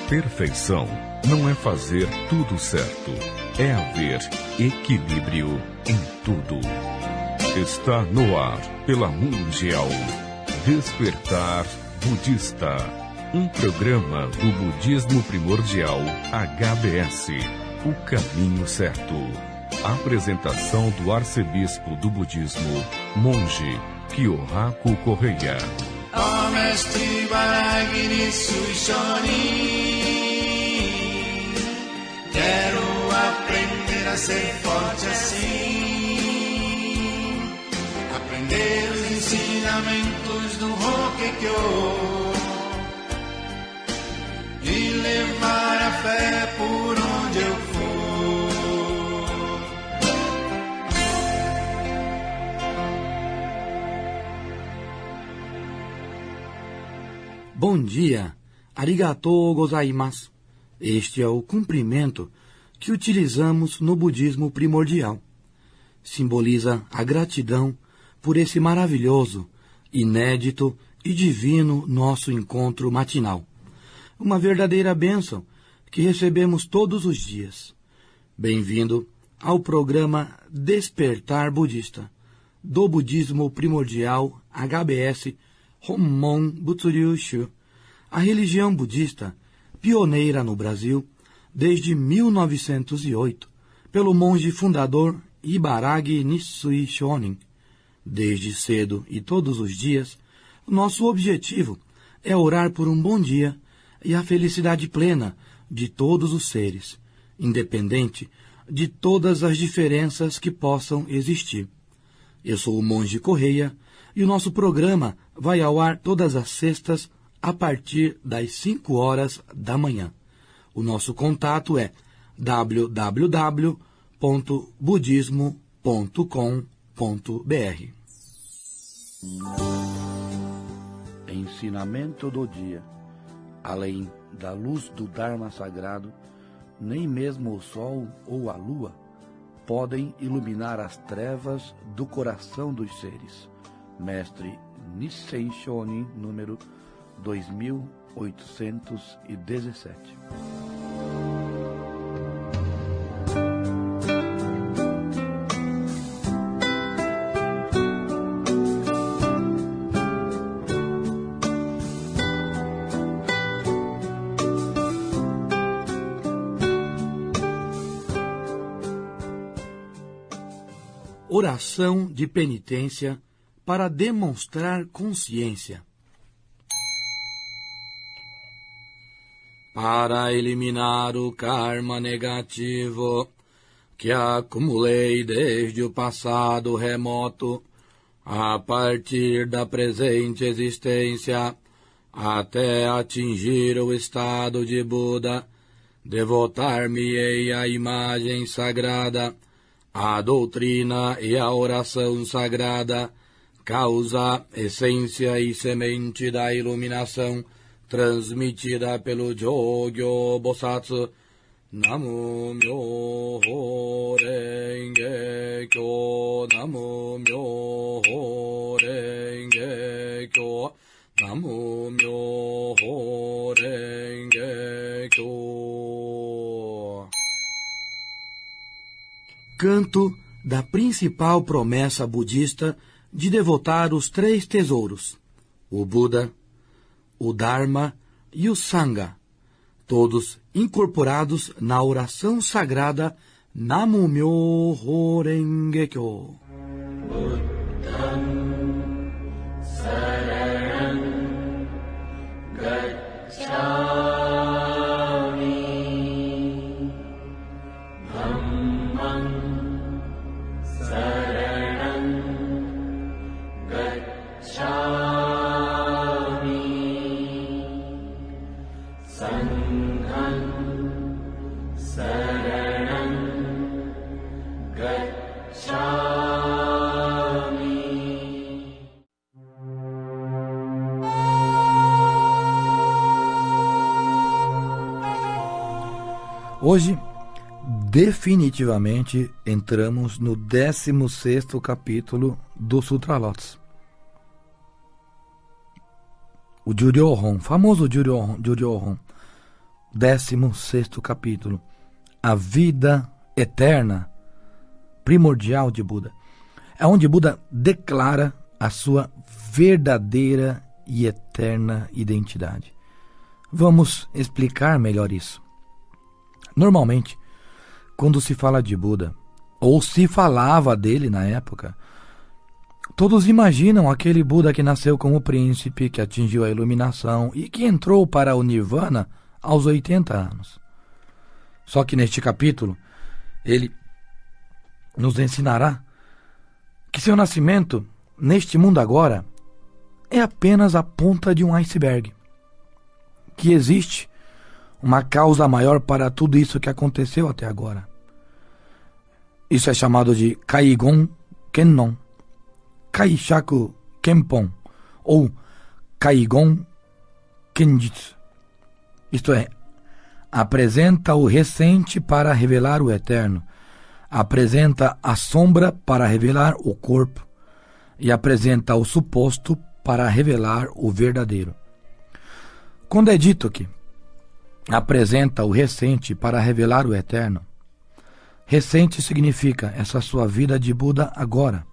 Perfeição não é fazer tudo certo, é haver equilíbrio em tudo. Está no ar, pela Mundial, Despertar Budista, um programa do budismo primordial HBS, o caminho certo. Apresentação do arcebispo do budismo, monge Kyohaku Correia. Ó mestre Varagini Suishoni, quero aprender a ser forte assim, aprender os ensinamentos do Hokkekyo e levar a fé por onde eu for. Bom dia, arigatou gozaimasu. Este é o cumprimento que utilizamos no budismo primordial. Simboliza a gratidão por esse maravilhoso, inédito e divino nosso encontro matinal. Uma verdadeira bênção que recebemos todos os dias. Bem-vindo ao programa Despertar Budista, do budismo primordial HBS Hommon Butsuryu-shu, a religião budista pioneira no Brasil desde 1908, pelo monge fundador Ibaragi Nisui Shonin. Desde cedo e todos os dias, nosso objetivo é orar por um bom dia e a felicidade plena de todos os seres, independente de todas as diferenças que possam existir. Eu sou o monge Correia e o nosso programa vai ao ar todas as sextas a partir das 5 horas da manhã. O nosso contato é www.budismo.com.br. Ensinamento do dia. Além da luz do Dharma sagrado, nem mesmo o sol ou a lua podem iluminar as trevas do coração dos seres. Mestre Nissen Shonin, número 2817. Oração de penitência para demonstrar consciência. Para eliminar o karma negativo que acumulei desde o passado remoto, a partir da presente existência, até atingir o estado de Buda, devotar-me-ei à imagem sagrada, à doutrina e à oração sagrada, causa, essência e semente da iluminação, transmitida pelo Jogyo Bosatsu. Namo Myoho Renge Kyo, Namo Myoho Renge Kyo, Namo Myoho Renge Kyo. Canto da principal promessa budista de devotar os 3 tesouros, o Buda, o Dharma e o Sangha, todos incorporados na oração sagrada Namo Myoho Renge Kyo. Buddham Saranam Gacchami, Dhammam Saranam Gacchami, Hoje, definitivamente, entramos no 16º capítulo do Sutra Lotus. O Juryohon, famoso Juryohon, 16º capítulo, a vida eterna, primordial de Buda. É onde Buda declara a sua verdadeira e eterna identidade. Vamos explicar melhor isso. Normalmente, quando se fala de Buda, ou se falava dele na época, todos imaginam aquele Buda que nasceu como príncipe, que atingiu a iluminação e que entrou para o Nirvana aos 80 anos. Só que neste capítulo, ele nos ensinará que seu nascimento neste mundo agora é apenas a ponta de um iceberg, que existe uma causa maior para tudo isso que aconteceu até agora. Isso é chamado de Kaigon Kennon, Kaishaku Kenpon, ou Kaigon Kenjitsu. Isto é, apresenta o recente para revelar o eterno, apresenta a sombra para revelar o corpo e apresenta o suposto para revelar o verdadeiro. Quando é dito que apresenta o recente para revelar o eterno, recente significa essa sua vida de Buda agora,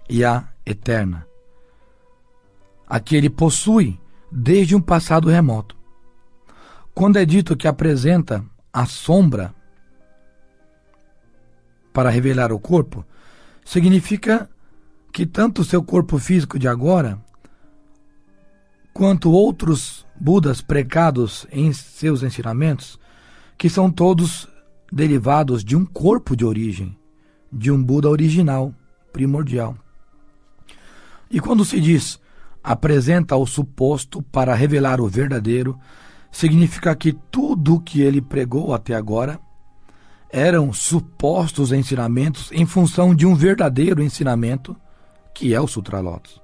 e a eterna, a que ele possui desde um passado remoto. Quando é dito que apresenta a sombra para revelar o corpo, significa que tanto o seu corpo físico de agora, quanto outros Budas pregados em seus ensinamentos, que são todos derivados de um corpo de origem, de um Buda original, primordial. E quando se diz apresenta o suposto para revelar o verdadeiro, significa que tudo o que ele pregou até agora eram supostos ensinamentos em função de um verdadeiro ensinamento, que é o Sutra Lotus.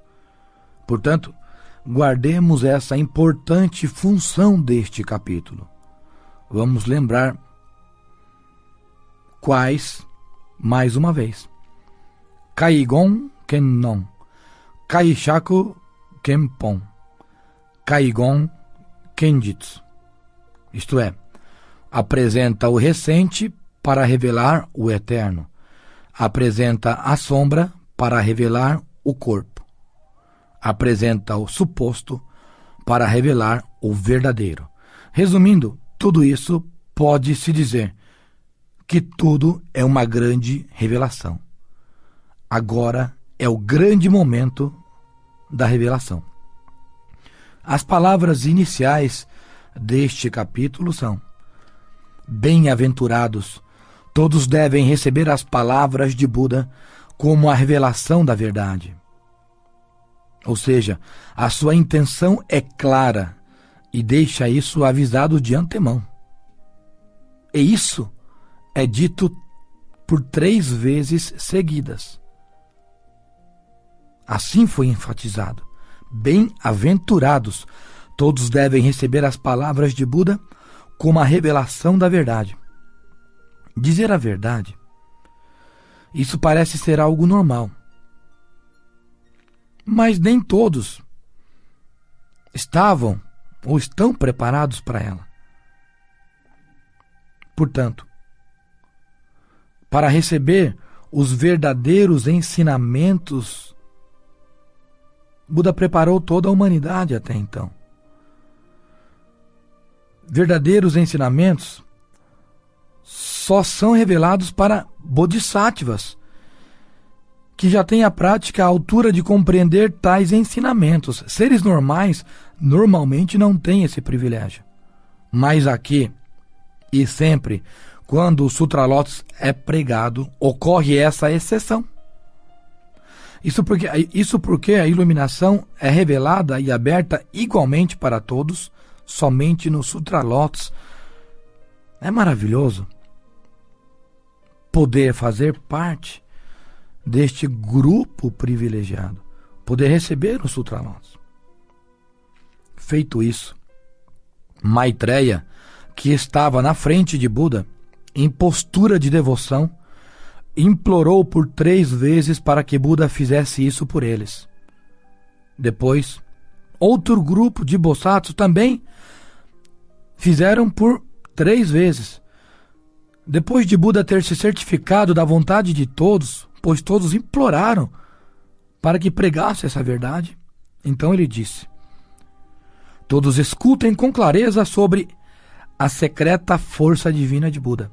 Portanto, guardemos essa importante função deste capítulo. Vamos lembrar quais, mais uma vez. Kaigon Kennon, Kaishaku Kenpon, Kaigon Kenjitsu. Isto é, apresenta o recente para revelar o eterno, apresenta a sombra para revelar o corpo, apresenta o suposto para revelar o verdadeiro. Resumindo, tudo isso pode-se dizer que tudo é uma grande revelação. Agora é o grande momento da revelação. As palavras iniciais deste capítulo são: bem-aventurados, todos devem receber as palavras de Buda como a revelação da verdade. Ou seja, a sua intenção é clara e deixa isso avisado de antemão. E isso é dito por 3 vezes seguidas. Assim foi enfatizado: bem-aventurados, todos devem receber as palavras de Buda como a revelação da verdade. Dizer a verdade, isso parece ser algo normal. Mas nem todos estavam ou estão preparados para ela. Portanto, para receber os verdadeiros ensinamentos, Buda preparou toda a humanidade até então. Verdadeiros ensinamentos só são revelados para bodhisattvas, que já têm a prática à altura de compreender tais ensinamentos. Seres normais normalmente não têm esse privilégio. Mas aqui, e sempre, quando o Sutra Lotus é pregado, ocorre essa exceção. Isso porque a iluminação é revelada e aberta igualmente para todos, somente no Sutra Lotus. É maravilhoso poder fazer parte deste grupo privilegiado, poder receber o Sutra Lotus. Feito isso, Maitreya, que estava na frente de Buda, em postura de devoção, implorou por 3 vezes para que Buda fizesse isso por eles. Depois, outro grupo de bodhisattvas também fizeram por 3 vezes. Depois de Buda ter se certificado da vontade de todos, pois todos imploraram para que pregasse essa verdade, então ele disse: todos escutem com clareza sobre a secreta força divina de Buda.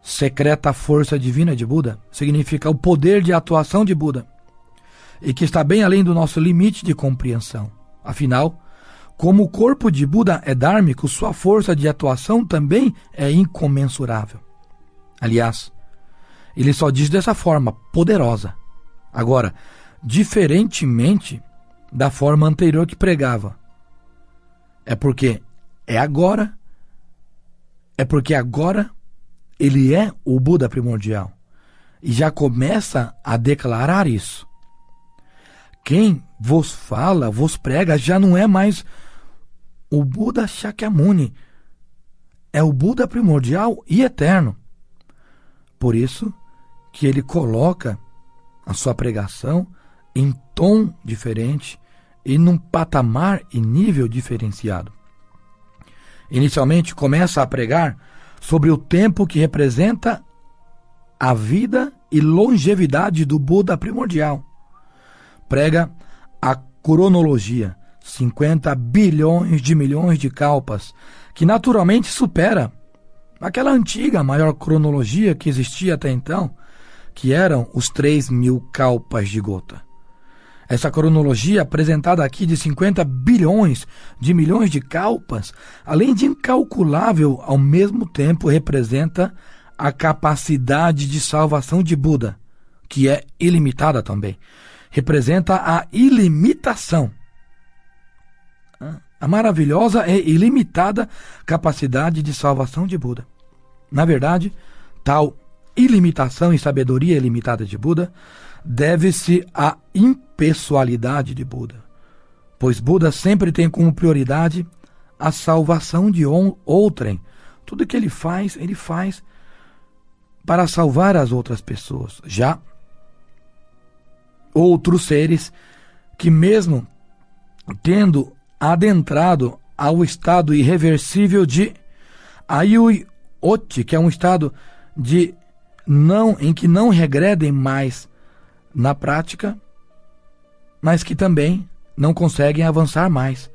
Secreta força divina de Buda significa o poder de atuação de Buda, e que está bem além do nosso limite de compreensão. Afinal, como o corpo de Buda é dármico, sua força de atuação também é incomensurável. Aliás, ele só diz dessa forma, poderosa. Agora, diferentemente da forma anterior que pregava. É porque agora ele é o Buda primordial. E já começa a declarar isso. Quem vos fala, vos prega, já não é mais o Buda Shakyamuni. É o Buda primordial e eterno. Por isso que ele coloca a sua pregação em tom diferente e num patamar e nível diferenciado. Inicialmente começa a pregar sobre o tempo que representa a vida e longevidade do Buda primordial. Prega a cronologia, 50 bilhões de milhões de kalpas, que naturalmente supera aquela antiga maior cronologia que existia até então, que eram os 3.000 kalpas de Gota. Essa cronologia apresentada aqui de 50 bilhões de milhões de kalpas, além de incalculável, ao mesmo tempo representa a capacidade de salvação de Buda, que é ilimitada também. Representa a ilimitação. A maravilhosa e ilimitada capacidade de salvação de Buda. Na verdade, tal ilimitação e sabedoria ilimitada de Buda deve-se à impessoalidade de Buda, pois Buda sempre tem como prioridade a salvação de outrem. Tudo que ele faz para salvar as outras pessoas. Já outros seres que, mesmo tendo adentrado ao estado irreversível de Ayui-oti, que é um estado em que não regredem mais na prática, mas que também não conseguem avançar mais.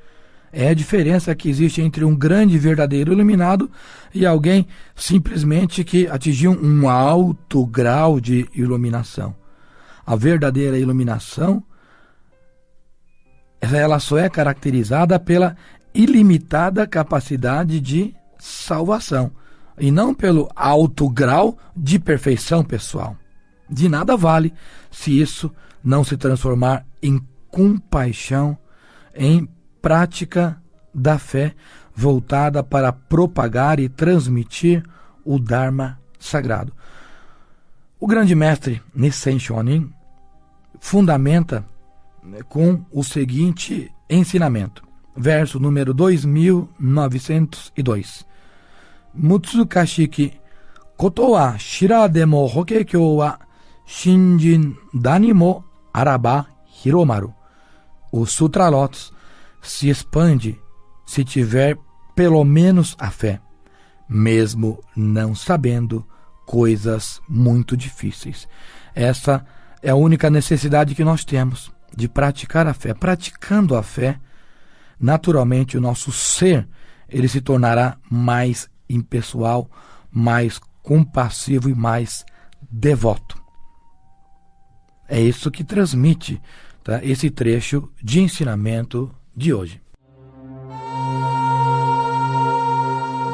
É a diferença que existe entre um grande e verdadeiro iluminado e alguém simplesmente que atingiu um alto grau de iluminação. A verdadeira iluminação, ela só é caracterizada pela ilimitada capacidade de salvação e não pelo alto grau de perfeição pessoal. De nada vale se isso não se transformar em compaixão, em prática da fé voltada para propagar e transmitir o Dharma sagrado. O grande mestre Nissen Shonin fundamenta com o seguinte ensinamento, verso número 2902. Mutsukashiki koto wa shirademo hokekyou wa shinjin danimo araba hiromaru. O Sutra Lotus se expande se tiver pelo menos a fé, mesmo não sabendo coisas muito difíceis. Essa é a única necessidade que nós temos, de praticar a fé. Praticando a fé, naturalmente o nosso ser ele se tornará mais impessoal, mais compassivo e mais devoto. É isso que transmite, tá, esse trecho de ensinamento de hoje.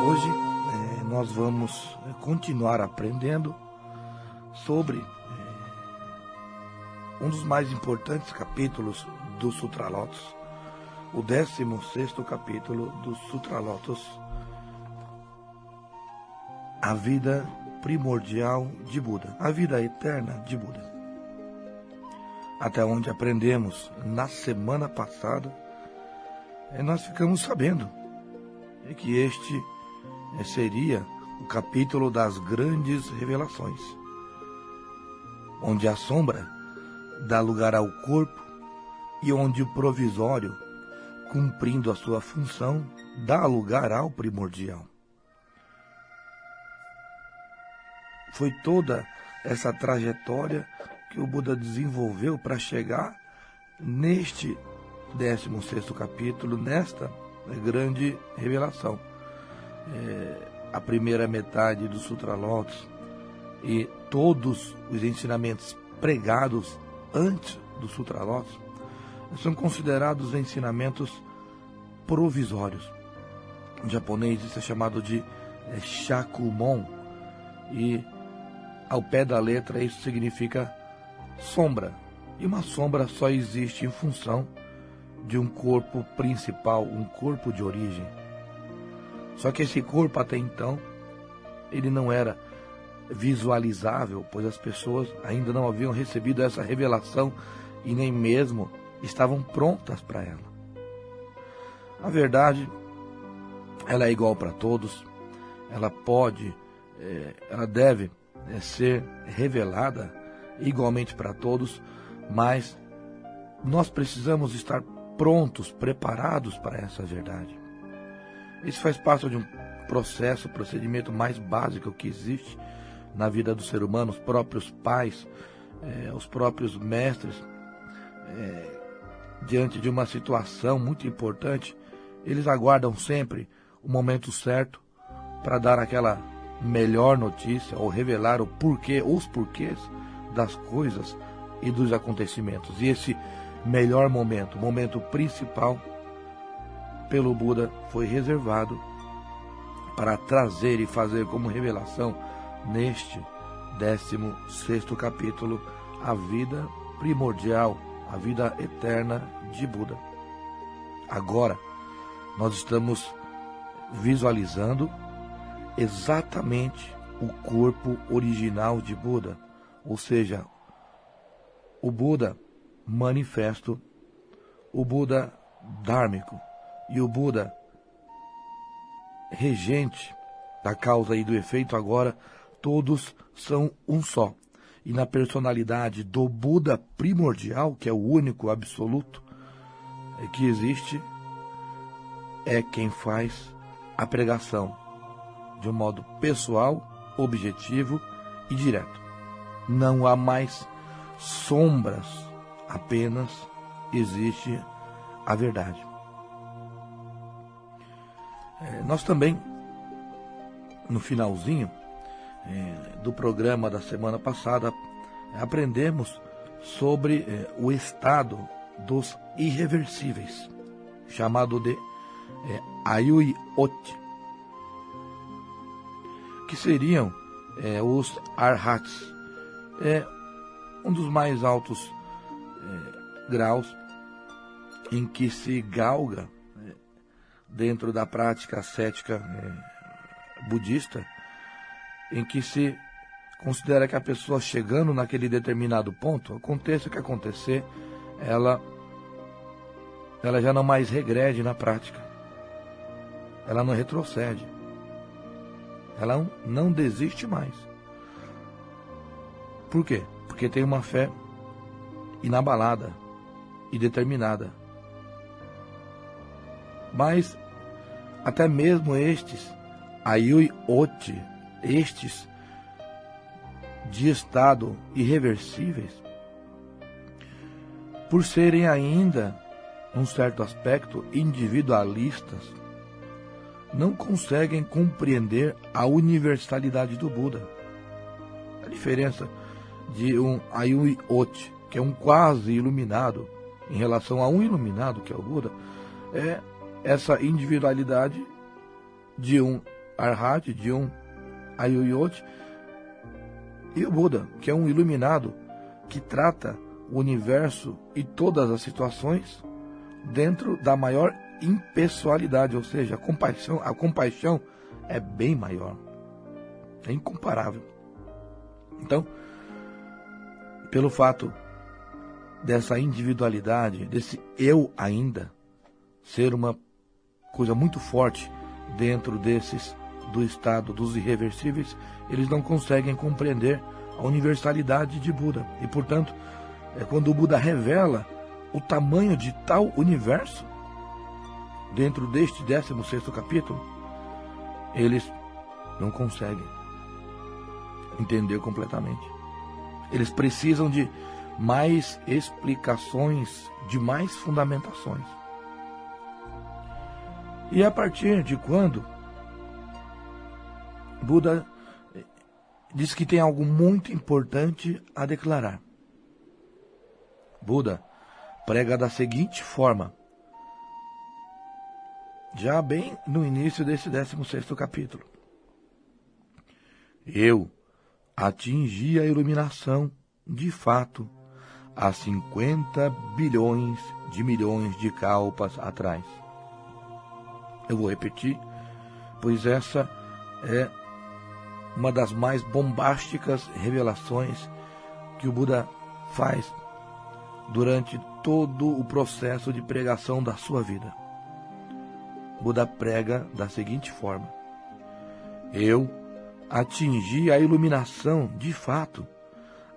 Hoje nós vamos continuar aprendendo sobre um dos mais importantes capítulos do Sutra Lotus, o 16º capítulo do Sutra Lotus, a vida primordial de Buda, a vida eterna de Buda. Até onde aprendemos na semana passada, nós ficamos sabendo que este seria o capítulo das grandes revelações, onde a sombra dá lugar ao corpo e onde o provisório, cumprindo a sua função, dá lugar ao primordial. Foi toda essa trajetória que o Buda desenvolveu para chegar neste 16º capítulo, nesta grande revelação. A primeira metade do Sutra Lotus e todos os ensinamentos pregados antes do Sutra Lotus são considerados ensinamentos provisórios. Em japonês isso é chamado de Shakumon, e ao pé da letra isso significa sombra. E uma sombra só existe em função de um corpo principal, um corpo de origem. Só que esse corpo até então, ele não era visualizável, pois as pessoas ainda não haviam recebido essa revelação e nem mesmo estavam prontas para ela. A verdade, ela é igual para todos, ela deve ser revelada igualmente para todos, mas nós precisamos estar prontos, preparados para essa verdade. Isso faz parte de um procedimento mais básico que existe na vida do ser humano. Os próprios pais, os próprios mestres, diante de uma situação muito importante, eles aguardam sempre o momento certo para dar aquela melhor notícia ou revelar o porquê, os porquês das coisas e dos acontecimentos. E esse melhor momento, o momento principal, pelo Buda foi reservado para trazer e fazer como revelação neste 16º capítulo a vida primordial, a vida eterna de Buda. Agora nós estamos visualizando exatamente o corpo original de Buda, ou seja, o Buda manifesto, o Buda dármico e o Buda regente da causa e do efeito. Agora todos são um só. E na personalidade do Buda primordial, que é o único absoluto que existe, é quem faz a pregação de um modo pessoal, objetivo e direto. Não há mais sombras, apenas existe a verdade. Nós também, no finalzinho do programa da semana passada, aprendemos sobre o estado dos irreversíveis, chamado de Ayui-Oti, que seriam os Arhats. Um dos mais altos graus em que se galga dentro da prática ascética budista, em que se considera que a pessoa chegando naquele determinado ponto, aconteça o que acontecer, ela já não mais regrede na prática, ela não retrocede, ela não desiste mais. Por quê? Porque tem uma fé inabalada e determinada. Mas até mesmo estes Ayui-Oti, estes de estado irreversíveis, por serem ainda, num certo aspecto, individualistas, não conseguem compreender a universalidade do Buda. A diferença de um Ayui-Oti, que é um quase iluminado, em relação a um iluminado, que é o Buda, é essa individualidade de um Arhat, de um Ayui-Oti, e o Buda, que é um iluminado que trata o universo e todas as situações dentro da maior impessoalidade, ou seja, a compaixão é bem maior, é incomparável. Então, pelo fato dessa individualidade, desse eu ainda ser uma coisa muito forte dentro do estado dos irreversíveis, eles não conseguem compreender a universalidade de Buda. E, portanto, quando o Buda revela o tamanho de tal universo, dentro deste 16º capítulo, eles não conseguem entender completamente. Eles precisam de mais explicações, de mais fundamentações. E a partir de quando Buda diz que tem algo muito importante a declarar. Buda prega da seguinte forma, já bem no início desse 16º capítulo. Eu atingi a iluminação, de fato, há 50 bilhões de milhões de kalpas atrás. Eu vou repetir, pois essa é uma das mais bombásticas revelações que o Buda faz durante todo o processo de pregação da sua vida. Buda prega da seguinte forma: eu atingi a iluminação, de fato,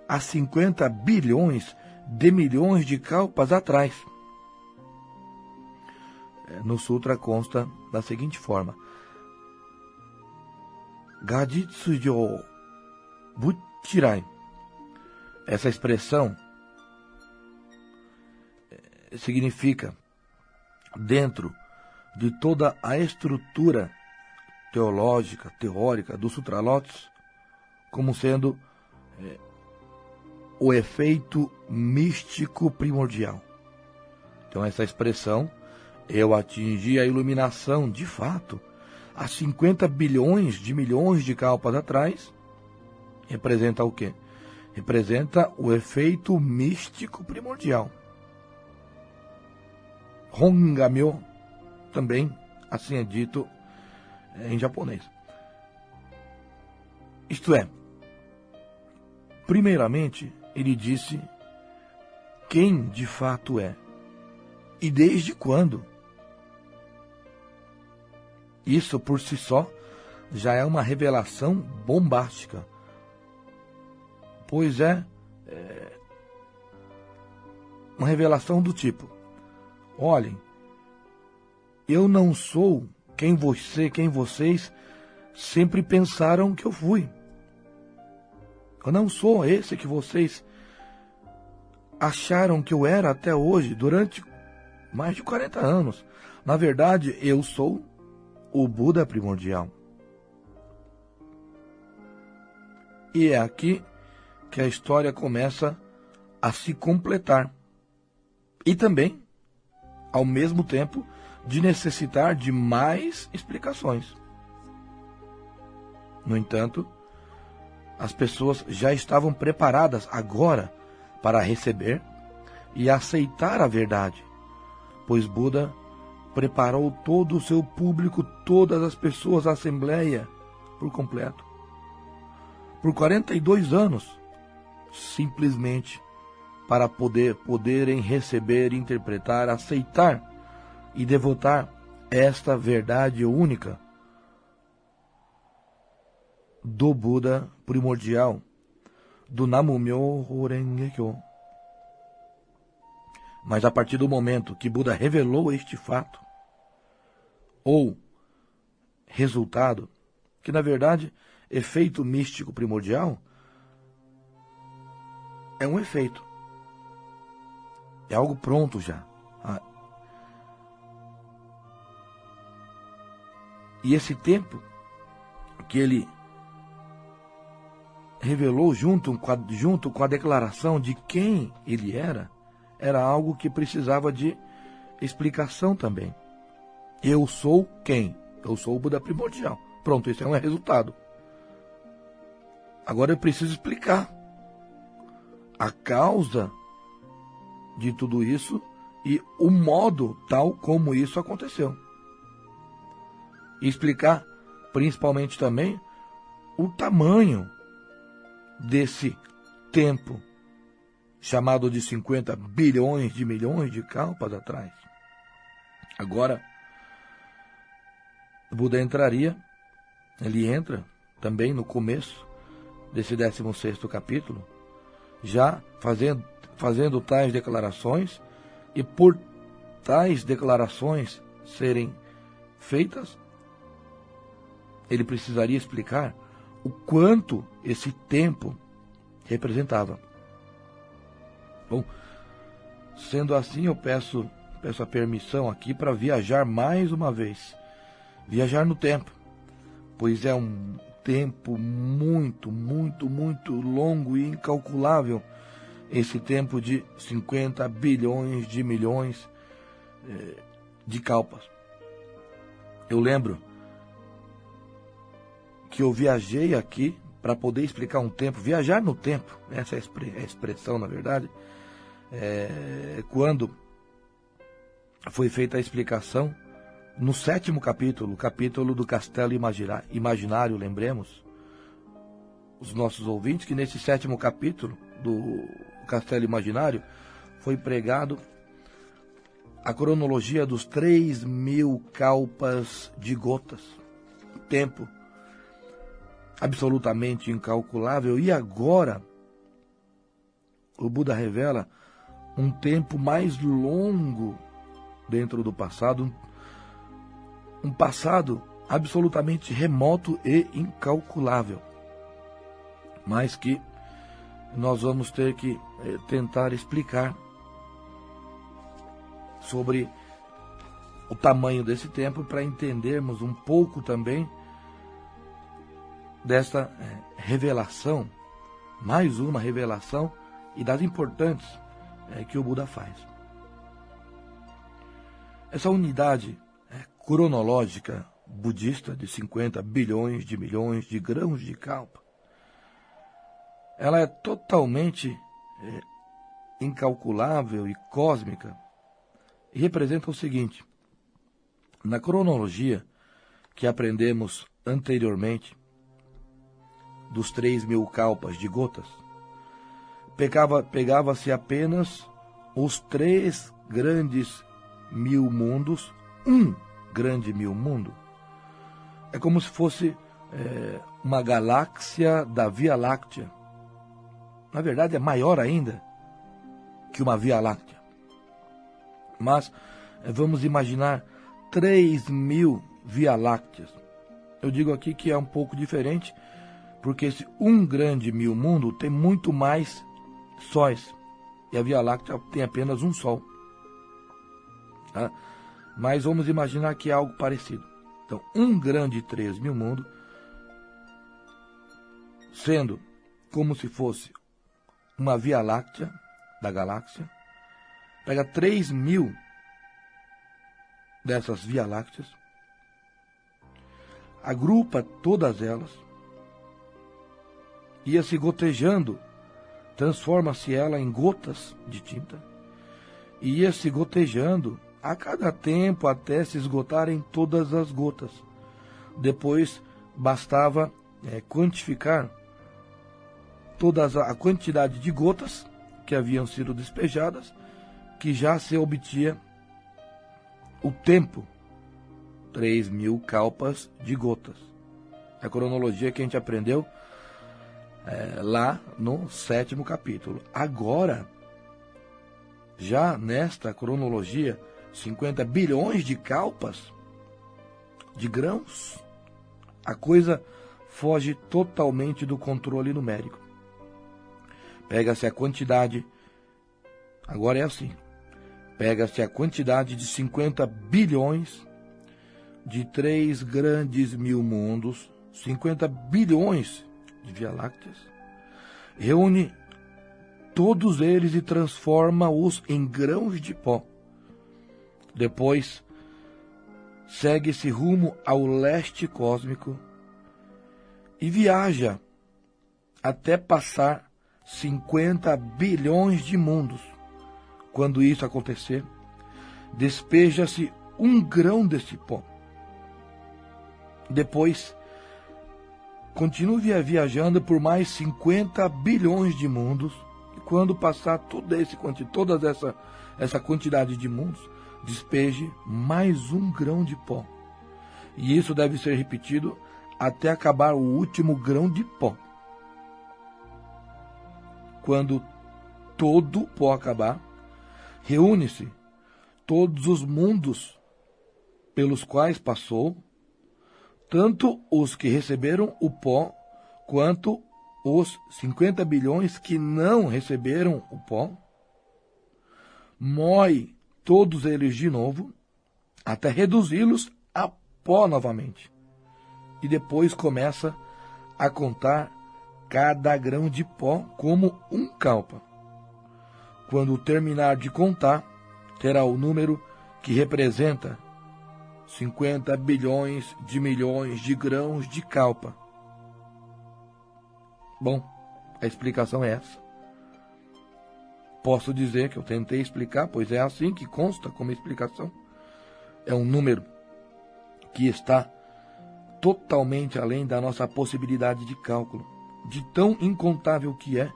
há 50 bilhões de milhões de kalpas atrás. No Sutra consta da seguinte forma: Gajitsujo Buttirai. Essa expressão significa, dentro de toda a estrutura teológica, teórica do Sutra Lotus, como sendo o efeito místico primordial. Então essa expressão, eu atingi a iluminação, de fato, há 50 bilhões de milhões de kalpas atrás, representa o quê? Representa o efeito místico primordial. Hongamyo, também assim é dito em japonês. Isto é, primeiramente, ele disse quem de fato é e desde quando. Isso por si só já é uma revelação bombástica, pois é uma revelação do tipo: olhem, eu não sou quem vocês sempre pensaram que eu fui. Eu não sou esse que vocês acharam que eu era até hoje, durante mais de 40 anos. Na verdade, eu sou o Buda primordial. E é aqui que a história começa a se completar. E também, ao mesmo tempo, de necessitar de mais explicações. No entanto, as pessoas já estavam preparadas agora para receber e aceitar a verdade, pois Buda preparou todo o seu público, todas as pessoas da Assembleia, por completo. Por 42 anos, simplesmente para poderem receber, interpretar, aceitar e devotar esta verdade única do Buda primordial, do Namu-myoho Renge-kyo. Mas a partir do momento que Buda revelou este fato, ou resultado, que na verdade, efeito místico primordial, é um efeito. É algo pronto já. E esse tempo que ele revelou junto com a declaração de quem ele era algo que precisava de explicação também. Eu sou quem? Eu sou o Buda primordial. Pronto, esse é um resultado. Agora eu preciso explicar a causa de tudo isso e o modo tal como isso aconteceu. E explicar principalmente também o tamanho desse tempo chamado de 50 bilhões de milhões de kalpas atrás. Agora, o Buda ele entra também no começo desse 16º capítulo, já fazendo tais declarações, e por tais declarações serem feitas, ele precisaria explicar o quanto esse tempo representava. Bom, sendo assim, eu peço a permissão aqui para viajar mais uma vez. Viajar no tempo, pois é um tempo muito, muito, muito longo e incalculável, esse tempo de 50 bilhões de milhões de kalpas. Eu lembro que eu viajei aqui para poder explicar um tempo, viajar no tempo, essa é a expressão, na verdade, quando foi feita a explicação no 7º capítulo, o capítulo do Castelo Imaginário, lembremos, os nossos ouvintes, que nesse 7º capítulo do Castelo Imaginário foi pregado a cronologia dos 3.000 kalpas de gotas, tempo absolutamente incalculável. E agora o Buda revela um tempo mais longo dentro do passado, um passado absolutamente remoto e incalculável, mas que nós vamos ter que tentar explicar sobre o tamanho desse tempo para entendermos um pouco também dessa revelação, mais uma revelação, e das importantes que o Buda faz. Essa unidade cronológica budista de 50 bilhões de milhões de grãos de kalpa, ela é totalmente incalculável e cósmica, e representa o seguinte: na cronologia que aprendemos anteriormente, dos 3.000 kalpas de gotas, pegava-se apenas os 3 grandes mil mundos, um grande mil mundo. É como se fosse uma galáxia da Via Láctea. Na verdade, é maior ainda que uma Via Láctea. Mas vamos imaginar 3.000 Via Lácteas. Eu digo aqui que é um pouco diferente, porque esse um grande mil mundo tem muito mais sóis, e a Via Láctea tem apenas um sol. Tá? Mas vamos imaginar que é algo parecido. Então, um grande 3.000 mundo, sendo como se fosse uma Via Láctea da galáxia, pega 3.000 dessas Via Lácteas, agrupa todas elas, ia se gotejando, transforma-se ela em gotas de tinta, e ia se gotejando a cada tempo até se esgotarem todas as gotas. Depois bastava quantificar toda a quantidade de gotas que haviam sido despejadas, que já se obtia o tempo, 3.000 kalpas de gotas. A cronologia que a gente aprendeu lá no 7º capítulo. Agora, já nesta cronologia, 50 bilhões de kalpas de grãos, a coisa foge totalmente do controle numérico. Pega-se a quantidade, agora é assim, pega-se a quantidade de 50 bilhões de 3 grandes mil mundos, 50 bilhões de Via Lácteas, reúne todos eles e transforma-os em grãos de pó. Depois, segue-se rumo ao leste cósmico e viaja até passar 50 bilhões de mundos. Quando isso acontecer, despeja-se um grão desse pó. Depois, continue viajando por mais 50 bilhões de mundos, e quando passar toda essa quantidade de mundos, despeje mais um grão de pó. E isso deve ser repetido até acabar o último grão de pó. Quando todo o pó acabar, reúne-se todos os mundos pelos quais passou, tanto os que receberam o pó, quanto os 50 bilhões que não receberam o pó, moe todos eles de novo, até reduzi-los a pó novamente. E depois começa a contar cada grão de pó como um kalpa. Quando terminar de contar, terá o número que representa 50 bilhões de milhões de grãos de kalpa. Bom, a explicação é essa. Posso dizer que eu tentei explicar, pois é assim que consta como explicação. É um número que está totalmente além da nossa possibilidade de cálculo. De tão incontável que é,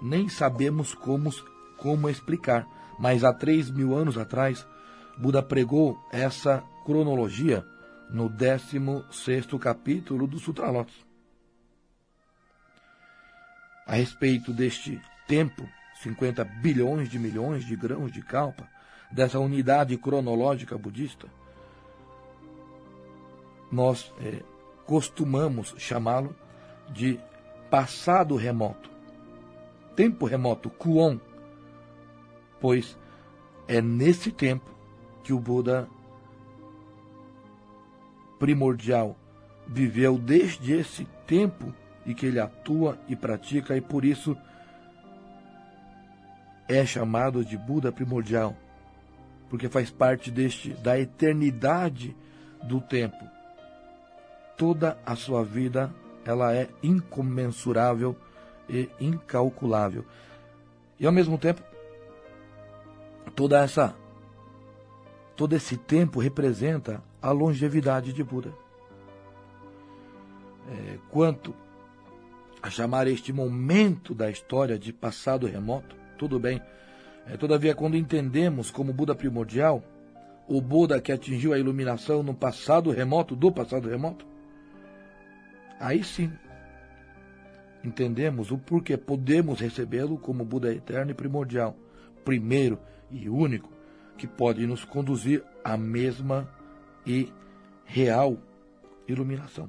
nem sabemos como explicar. Mas há 3.000 anos atrás, Buda pregou essa cronologia no 16º capítulo do Sutra Lotus. A respeito deste tempo, 50 bilhões de milhões de grãos de kalpa, dessa unidade cronológica budista, nós costumamos chamá-lo de passado remoto. Tempo remoto, Kuon, pois é nesse tempo que o Buda primordial viveu, desde esse tempo e que ele atua e pratica, e por isso é chamado de Buda primordial, porque faz parte da eternidade do tempo. Toda a sua vida, ela é incomensurável e incalculável. E ao mesmo tempo, todo esse tempo representa a longevidade de Buda. Quanto a chamar este momento da história de passado remoto, tudo bem. Todavia, quando entendemos como Buda primordial, o Buda que atingiu a iluminação no passado remoto, do passado remoto, aí sim entendemos o porquê podemos recebê-lo como Buda eterno e primordial, primeiro e único, que pode nos conduzir à mesma e real iluminação.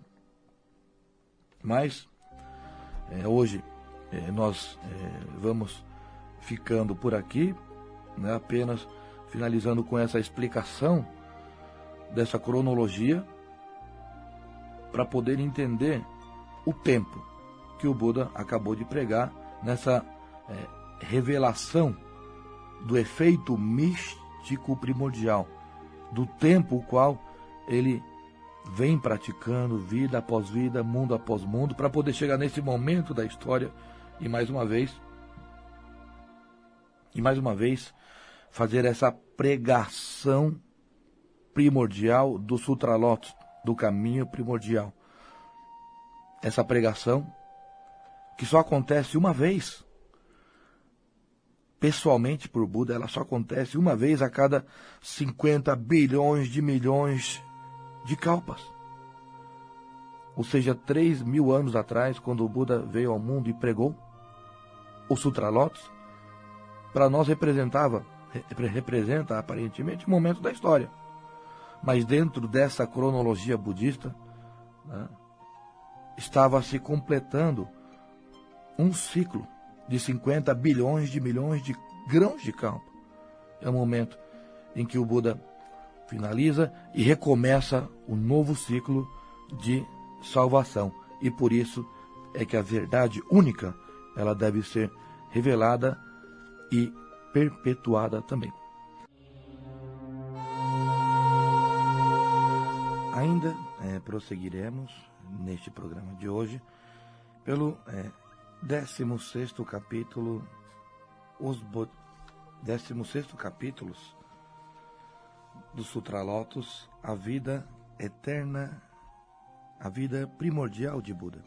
Mas hoje nós vamos ficando por aqui, né, apenas finalizando com essa explicação dessa cronologia, para poder entender o tempo que o Buda acabou de pregar nessa revelação do efeito místico primordial, do tempo o qual ele vem praticando vida após vida, mundo após mundo, para poder chegar nesse momento da história e mais uma vez fazer essa pregação primordial do Sutra Lotus, do caminho primordial. Essa pregação que só acontece uma vez, pessoalmente por Buda, ela só acontece uma vez a cada 50 bilhões de milhões de kalpas. Ou seja, 3.000 anos atrás, quando o Buda veio ao mundo e pregou o Sutra Lotus, para nós representa aparentemente o momento da história. Mas dentro dessa cronologia budista, né, estava se completando um ciclo de 50 bilhões de milhões de grãos de kalpa. É o momento em que o Buda finaliza e recomeça o novo ciclo de salvação. E por isso é que a verdade única, ela deve ser revelada e perpetuada também. Ainda prosseguiremos neste programa de hoje pelo 16º capítulo, 16º capítulos do Sutra Lotus, a vida eterna, a vida primordial de Buda.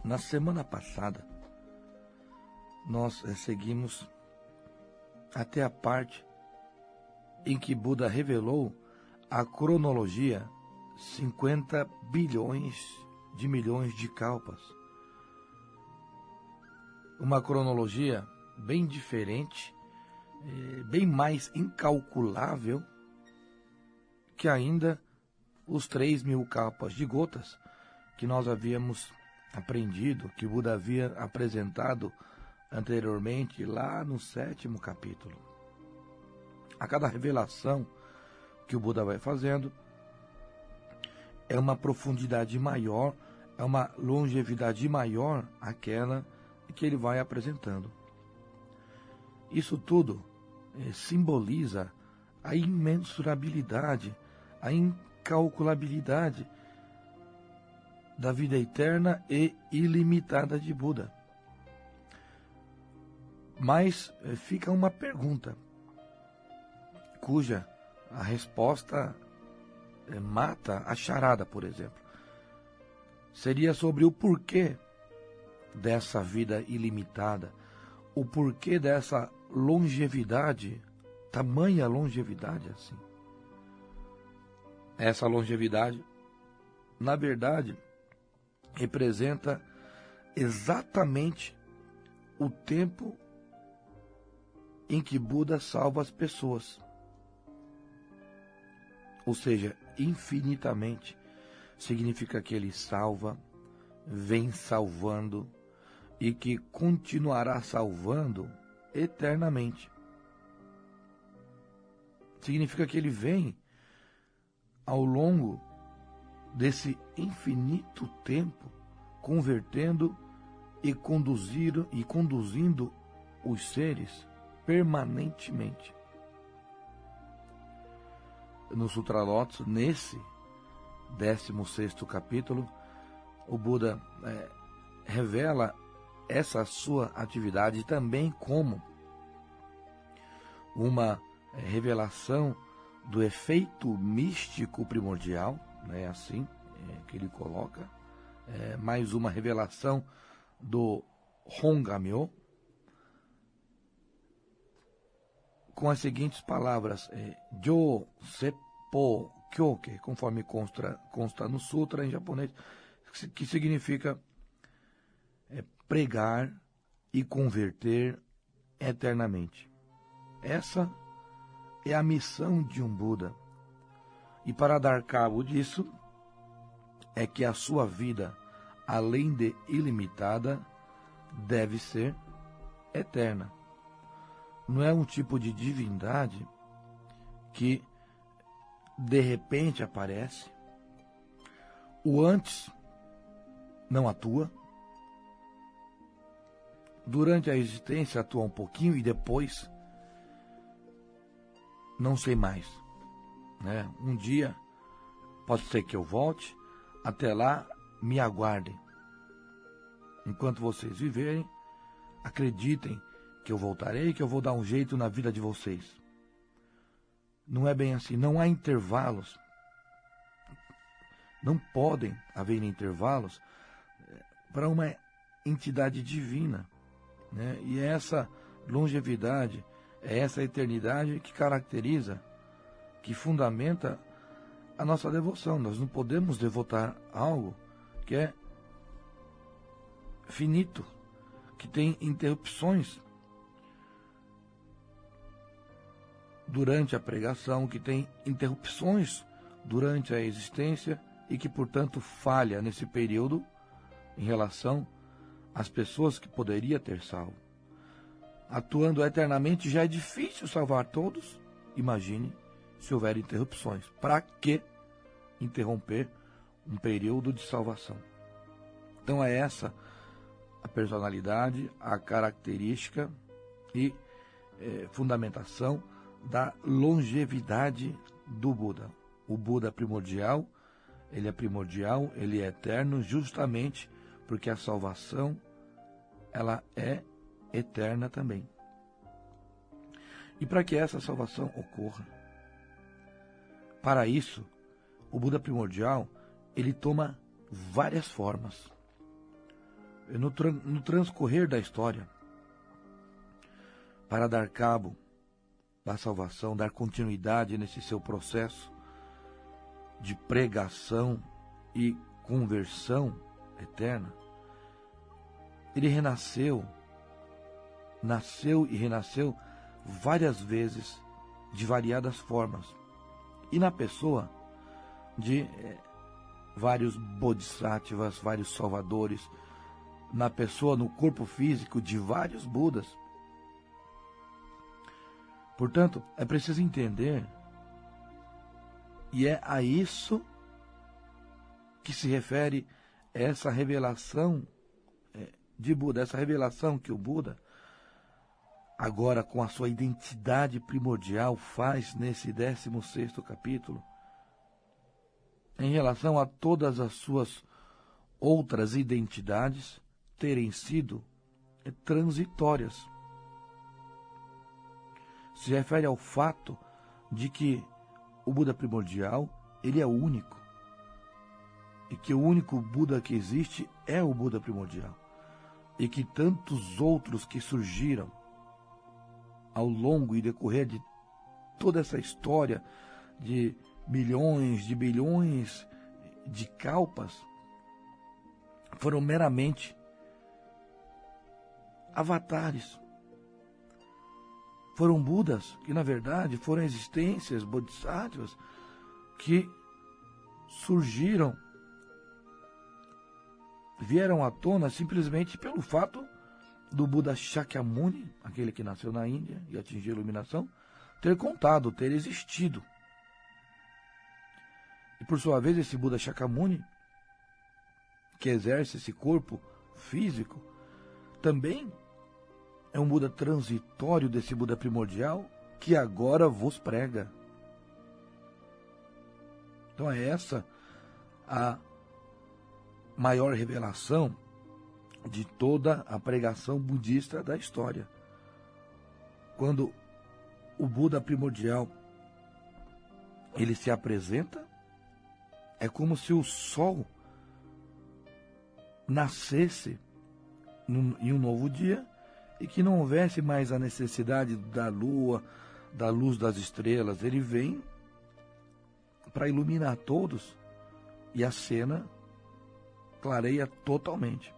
Na semana passada, nós seguimos até a parte em que Buda revelou a cronologia 50 bilhões de milhões de kalpas. Uma cronologia bem diferente, bem mais incalculável que ainda os 3.000 capas de gotas que nós havíamos aprendido, que Buda havia apresentado anteriormente lá no 7º capítulo. A cada revelação que o Buda vai fazendo é uma profundidade maior, é uma longevidade maior aquela que ele vai apresentando. Isso tudo simboliza a imensurabilidade, a incalculabilidade da vida eterna e ilimitada de Buda. Mas fica uma pergunta, cuja a resposta mata a charada, por exemplo. Seria sobre o porquê dessa vida ilimitada, o porquê dessa longevidade, tamanha longevidade assim. Essa longevidade, na verdade, representa exatamente o tempo em que Buda salva as pessoas. Ou seja, infinitamente, significa que ele salva, vem salvando e que continuará salvando eternamente. Significa que ele vem ao longo desse infinito tempo, convertendo e conduzindo os seres permanentemente. No Sutra Lotus, nesse 16º capítulo, o Buda revela essa sua atividade também como uma revelação do efeito místico primordial, né, assim que ele coloca, mais uma revelação do Hongamyo, com as seguintes palavras: Jo Seppo Kyoke, conforme consta no Sutra em japonês, que significa pregar e converter eternamente. Essa é a missão de um Buda. E para dar cabo disso, é que a sua vida, além de ilimitada, deve ser eterna. Não é um tipo de divindade que de repente aparece, o antes não atua, durante a existência atua um pouquinho e depois não sei mais, né? Um dia pode ser que eu volte, até lá me aguardem. Enquanto vocês viverem, acreditem que eu voltarei, que eu vou dar um jeito na vida de vocês. Não é bem assim, não há intervalos. Não podem haver intervalos para uma entidade divina, né? E é essa longevidade, é essa eternidade que caracteriza, que fundamenta a nossa devoção. Nós não podemos devotar algo que é finito, que tem interrupções durante a pregação, que tem interrupções durante a existência e que, portanto, falha nesse período em relação às pessoas que poderia ter salvo. Atuando eternamente já é difícil salvar todos. Imagine se houver interrupções. Para que interromper um período de salvação? Então é essa a personalidade, a característica e fundamentação da longevidade do Buda. O Buda primordial, ele é eterno, justamente porque a salvação, ela é eterna também. E para que essa salvação ocorra, para isso, o Buda primordial, ele toma várias formas. No transcorrer da história, para dar cabo da salvação, dar continuidade nesse seu processo de pregação e conversão eterna, ele nasceu e renasceu várias vezes, de variadas formas. e na pessoa de vários bodhisattvas, vários salvadores, na pessoa, no corpo físico de vários Budas. Portanto, é preciso entender, e é a isso que se refere essa revelação de Buda, essa revelação que o Buda, agora com a sua identidade primordial, faz nesse 16º capítulo, em relação a todas as suas outras identidades terem sido transitórias. Se refere ao fato de que o Buda primordial, ele é único. E que o único Buda que existe é o Buda primordial. E que tantos outros que surgiram ao longo e decorrer de toda essa história de milhões, de bilhões de kalpas, foram meramente avatares. Foram Budas que, na verdade, foram existências, bodhisattvas, que surgiram, vieram à tona simplesmente pelo fato do Buda Shakyamuni, aquele que nasceu na Índia e atingiu a iluminação, ter contado, ter existido. E por sua vez, esse Buda Shakyamuni, que exerce esse corpo físico, também é um Buda transitório desse Buda primordial que agora vos prega. Então é essa a maior revelação de toda a pregação budista da história. Quando o Buda primordial ele se apresenta, é como se o sol nascesse em um novo dia e que não houvesse mais a necessidade da lua, da luz das estrelas. Ele vem para iluminar todos e a cena clareia totalmente.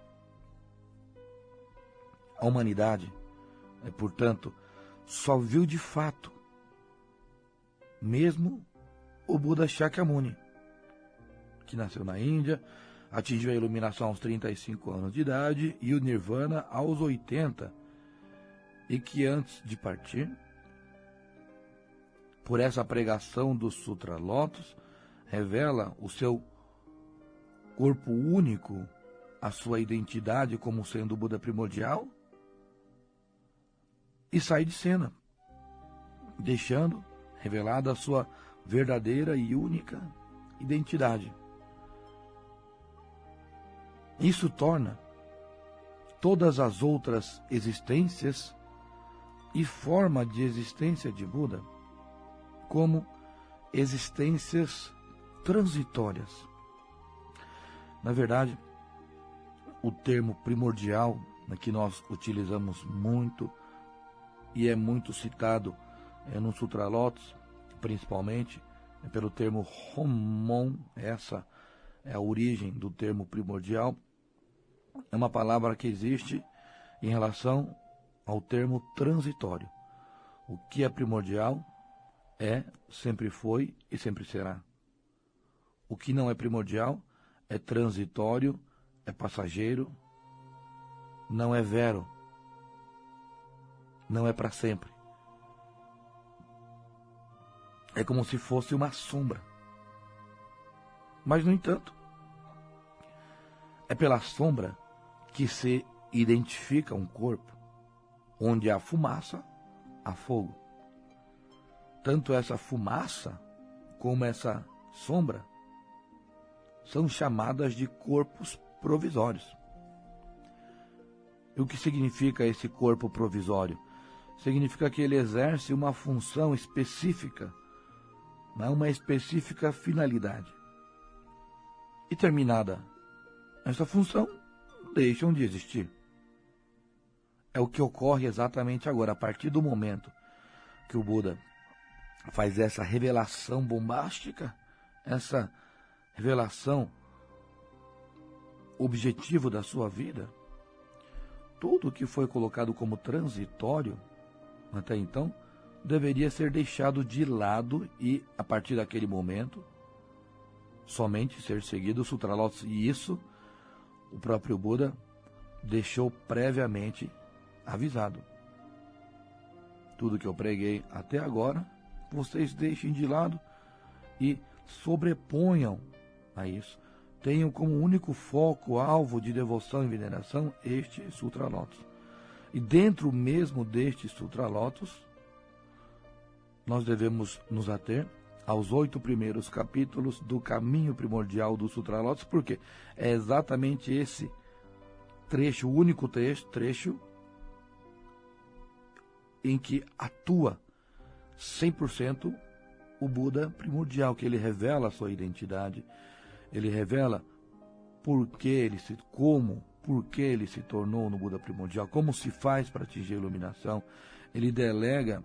A humanidade, portanto, só viu de fato mesmo o Buda Shakyamuni, que nasceu na Índia, atingiu a iluminação aos 35 anos de idade e o Nirvana aos 80, e que antes de partir, por essa pregação do Sutra Lotus, revela o seu corpo único, a sua identidade como sendo o Buda primordial, e sai de cena, deixando revelada a sua verdadeira e única identidade. Isso torna todas as outras existências e forma de existência de Buda como existências transitórias. Na verdade, o termo primordial, que nós utilizamos muito e é muito citado no Sutra Lotus, principalmente pelo termo Honmon, essa é a origem do termo primordial, é uma palavra que existe em relação ao termo transitório. O que é primordial sempre foi e sempre será. O que não é primordial é transitório, é passageiro, não é vero, não é para sempre. É como se fosse uma sombra. Mas, no entanto, é pela sombra que se identifica um corpo. Onde há fumaça, há fogo. Tanto essa fumaça como essa sombra são chamadas de corpos provisórios. E o que significa esse corpo provisório? Significa que ele exerce uma função específica, uma específica finalidade. E terminada essa função, deixam de existir. É o que ocorre exatamente agora, a partir do momento que o Buda faz essa revelação bombástica, essa revelação objetivo da sua vida, tudo que foi colocado como transitório até então deveria ser deixado de lado e, a partir daquele momento, somente ser seguido o Sutralotos. E isso o próprio Buda deixou previamente avisado. Tudo que eu preguei até agora, vocês deixem de lado e sobreponham a isso. Tenham como único foco, alvo de devoção e veneração, este Sutralotos. E dentro mesmo deste Sutralotos, nós devemos nos ater aos 8 primeiros capítulos do caminho primordial do Sutralotos, porque é exatamente esse trecho, o único trecho em que atua 100% o Buda primordial, que ele revela a sua identidade, ele revela por que ele se tornou no Buda primordial, como se faz para atingir a iluminação. Ele delega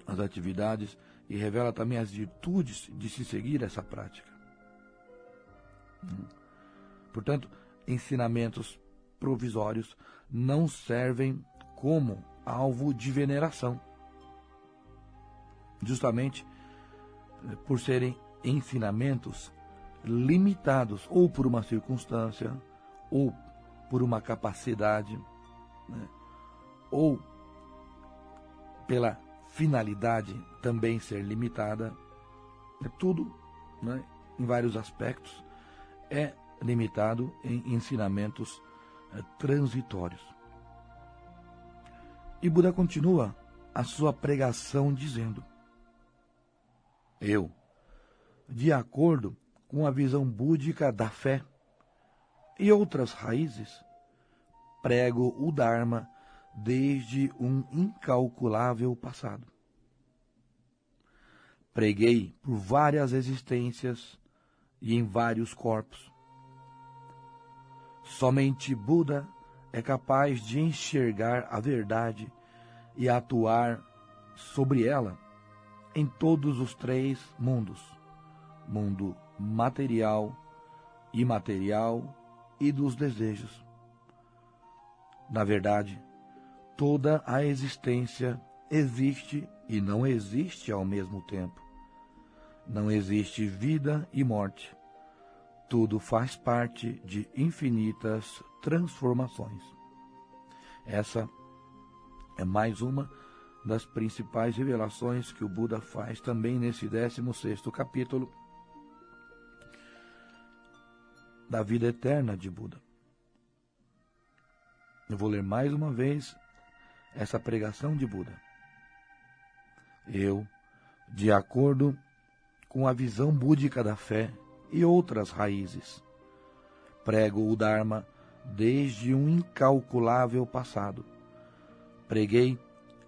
as atividades e revela também as virtudes de se seguir essa prática. Portanto, ensinamentos provisórios não servem como alvo de veneração, justamente por serem ensinamentos limitados, ou por uma circunstância, ou por uma capacidade, né, ou pela finalidade também ser limitada. Tudo, né, em vários aspectos, é limitado em ensinamentos transitórios. E Buda continua a sua pregação dizendo: eu, de acordo com a visão búdica da fé e outras raízes, prego o Dharma desde um incalculável passado. Preguei por várias existências e em vários corpos. Somente Buda é capaz de enxergar a verdade e atuar sobre ela em todos os 3 mundos: mundo material, imaterial e dos desejos. Na verdade, toda a existência existe e não existe ao mesmo tempo. Não existe vida e morte. Tudo faz parte de infinitas transformações. Essa é mais uma das principais revelações que o Buda faz também nesse 16º capítulo da vida eterna de Buda. Eu vou ler mais uma vez essa pregação de Buda. Eu, de acordo com a visão búdica da fé e outras raízes, prego o Dharma desde um incalculável passado. Preguei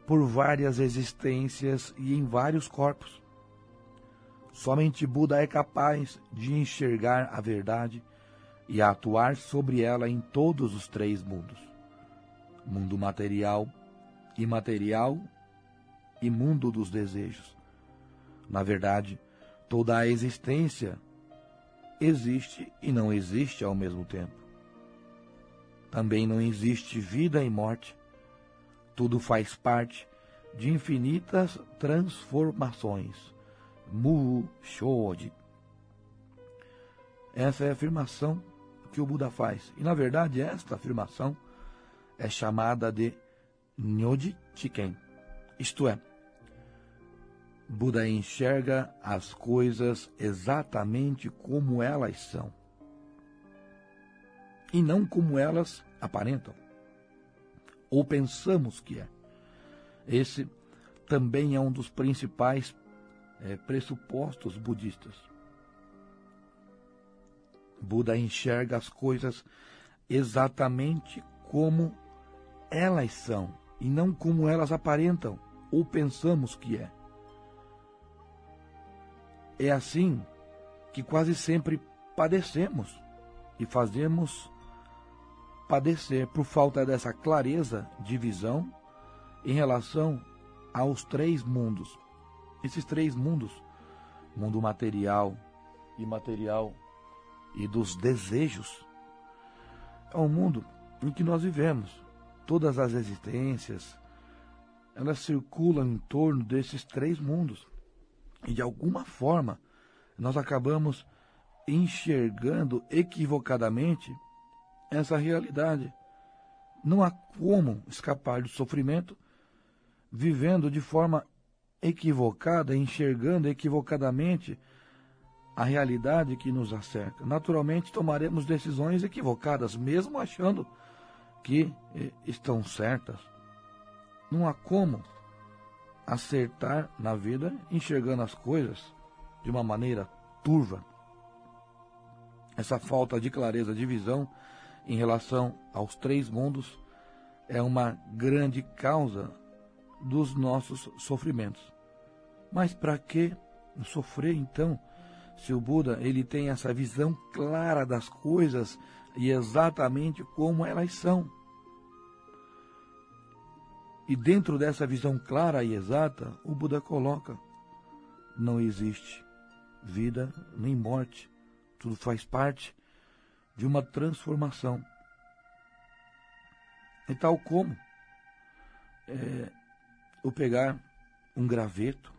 por várias existências e em vários corpos. Somente Buda é capaz de enxergar a verdade e atuar sobre ela em todos os 3 mundos: mundo material, imaterial e mundo dos desejos. Na verdade, toda a existência existe e não existe ao mesmo tempo. Também não existe vida e morte. Tudo faz parte de infinitas transformações. Mu Shoji. Essa é a afirmação que o Buda faz. E, na verdade, esta afirmação é chamada de Nyoji Chiken. Isto é, Buda enxerga as coisas exatamente como elas são, e não como elas aparentam, ou pensamos que é. Esse também é um dos principais pressupostos budistas. Buda enxerga as coisas exatamente como elas são, e não como elas aparentam, ou pensamos que é. É assim que quase sempre padecemos e fazemos padecer por falta dessa clareza de visão em relação aos 3 mundos. Esses 3 mundos, mundo material, imaterial e dos desejos, é o mundo em que nós vivemos. Todas as existências elas circulam em torno desses três mundos. E de alguma forma, nós acabamos enxergando equivocadamente essa realidade. Não há como escapar do sofrimento vivendo de forma equivocada, enxergando equivocadamente a realidade que nos acerca. Naturalmente, tomaremos decisões equivocadas, mesmo achando que estão certas. Não há como acertar na vida enxergando as coisas de uma maneira turva. Essa falta de clareza de visão em relação aos três mundos é uma grande causa dos nossos sofrimentos. Mas para que sofrer então, se o Buda ele tem essa visão clara das coisas e exatamente como elas são? E dentro dessa visão clara e exata, o Buda coloca: não existe vida nem morte. Tudo faz parte de uma transformação. E tal como eu pegar um graveto,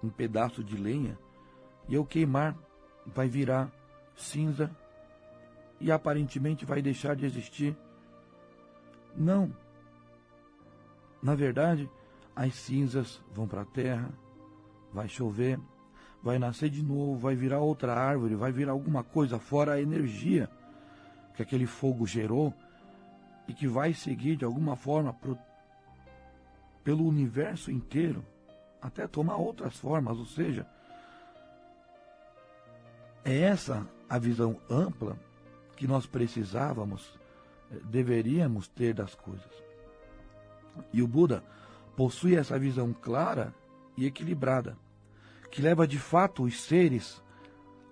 um pedaço de lenha, e eu queimar, vai virar cinza e aparentemente vai deixar de existir. Não. Na verdade, as cinzas vão para a terra, vai chover, vai nascer de novo, vai virar outra árvore, vai virar alguma coisa fora a energia que aquele fogo gerou e que vai seguir de alguma forma pelo universo inteiro, até tomar outras formas. Ou seja, é essa a visão ampla que nós precisávamos, deveríamos ter das coisas. E o Buda possui essa visão clara e equilibrada, que leva de fato os seres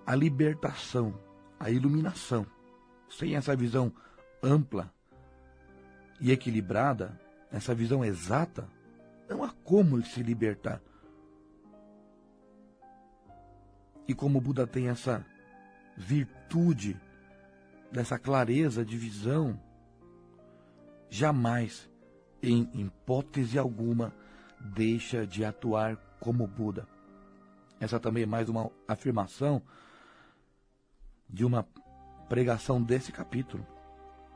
à libertação, à iluminação. Sem essa visão ampla e equilibrada, essa visão exata, não há como se libertar. E como o Buda tem essa virtude, dessa clareza de visão, jamais, em hipótese alguma, deixa de atuar como Buda. Essa também é mais uma afirmação de uma pregação desse capítulo.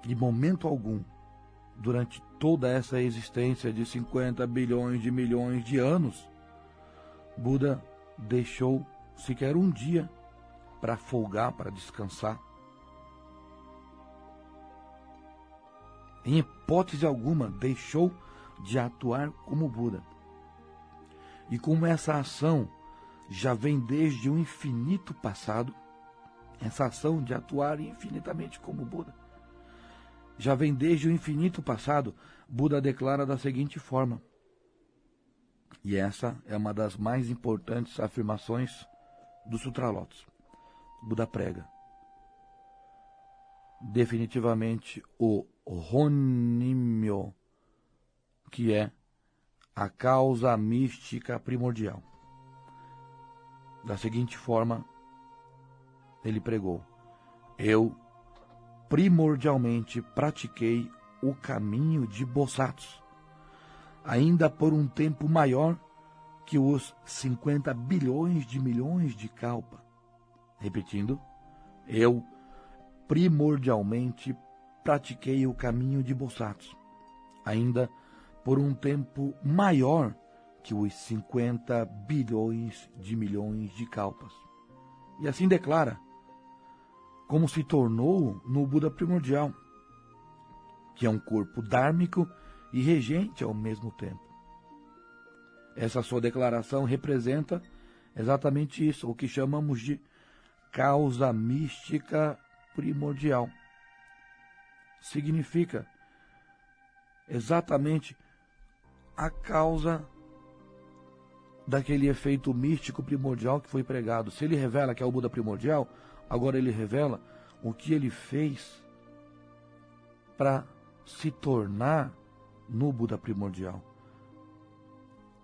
De momento algum, durante toda essa existência de 50 bilhões de milhões de anos, Buda deixou sequer um dia para folgar, para descansar. Em hipótese alguma, deixou de atuar como Buda. E como essa ação já vem desde um infinito passado, essa ação de atuar infinitamente como Buda, já vem desde o infinito passado, Buda declara da seguinte forma, e essa é uma das mais importantes afirmações do Sutra Lotus. Buda prega: definitivamente o Honimyo, que é a causa mística primordial. Da seguinte forma, ele pregou: eu primordialmente pratiquei o caminho de Bodhisattvas, ainda por um tempo maior que os 50 bilhões de milhões de kalpa. Repetindo, eu primordialmente pratiquei o caminho de Bodhisattvas, ainda por um tempo maior que os 50 bilhões de milhões de kalpas. E assim declara como se tornou no Buda primordial, que é um corpo dármico e regente ao mesmo tempo. Essa sua declaração representa exatamente isso, o que chamamos de causa mística primordial. Significa exatamente a causa daquele efeito místico primordial que foi pregado. Se ele revela que é o Buda primordial, agora ele revela o que ele fez para se tornar no Buda primordial.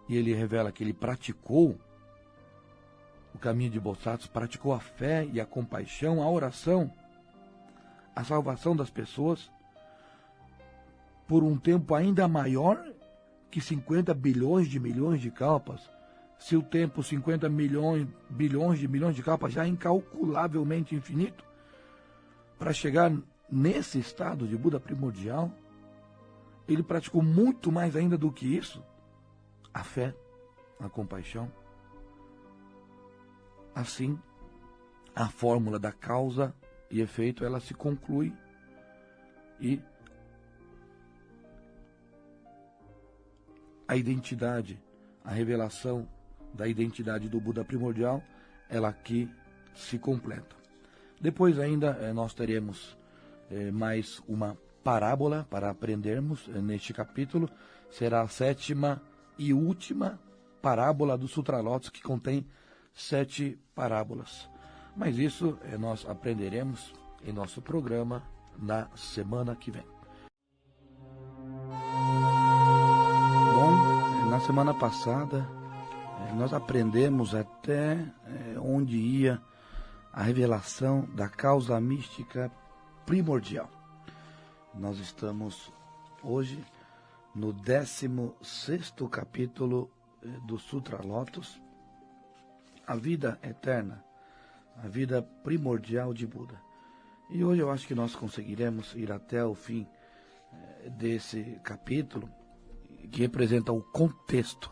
E ele revela que ele praticou o caminho de Bodhisattvas, praticou a fé e a compaixão, a oração, a salvação das pessoas, por um tempo ainda maior que 50 bilhões de kalpas, se o tempo 50 bilhões de kalpas já é incalculavelmente infinito, para chegar nesse estado de Buda primordial, ele praticou muito mais ainda do que isso, a fé, a compaixão. Assim, a fórmula da causa e efeito, ela se conclui e a identidade, a revelação da identidade do Buda primordial, ela aqui se completa. Depois ainda nós teremos mais uma parábola para aprendermos neste capítulo. Será a 7ª e última parábola do Sutralotos, que contém 7 parábolas. Mas isso nós aprenderemos em nosso programa na semana que vem. Bom, na semana passada nós aprendemos até onde ia a revelação da causa mística primordial. Nós estamos hoje no 16º capítulo do Sutralotos, a vida eterna, a vida primordial de Buda. E hoje eu acho que nós conseguiremos ir até o fim desse capítulo, que representa o contexto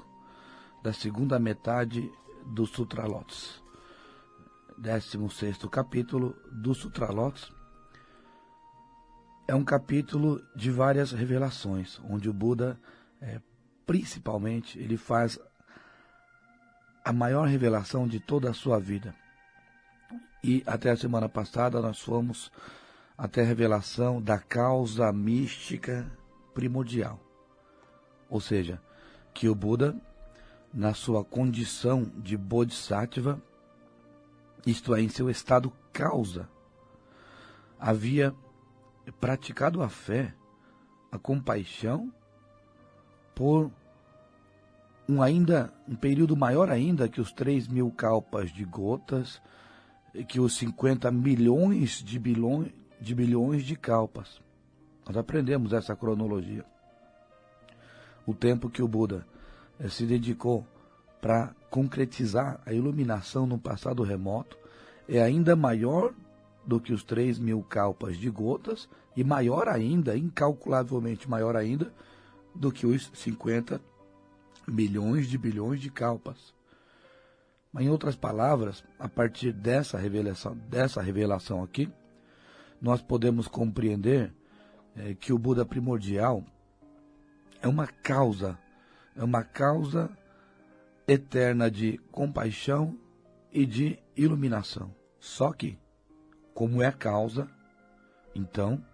da segunda metade do Sutralotos. 16º capítulo do Sutralotos é um capítulo de várias revelações, onde o Buda, principalmente, ele faz a maior revelação de toda a sua vida. E até a semana passada nós fomos até a revelação da causa mística primordial. Ou seja, que o Buda, na sua condição de Bodhisattva, isto é, em seu estado causa, havia praticado a fé, a compaixão, por um período maior ainda que os 3.000 kalpas de gotas, que os 50 milhões de bilhões de kalpas. Nós aprendemos essa cronologia. O tempo que o Buda se dedicou para concretizar a iluminação no passado remoto é ainda maior do que os 3.000 kalpas de gotas e maior ainda, incalculavelmente maior ainda, do que os 50 milhões de bilhões de kalpas. Mas, em outras palavras, a partir dessa revelação aqui, nós podemos compreender que o Buda primordial é uma causa eterna de compaixão e de iluminação. Só que, como é causa, então,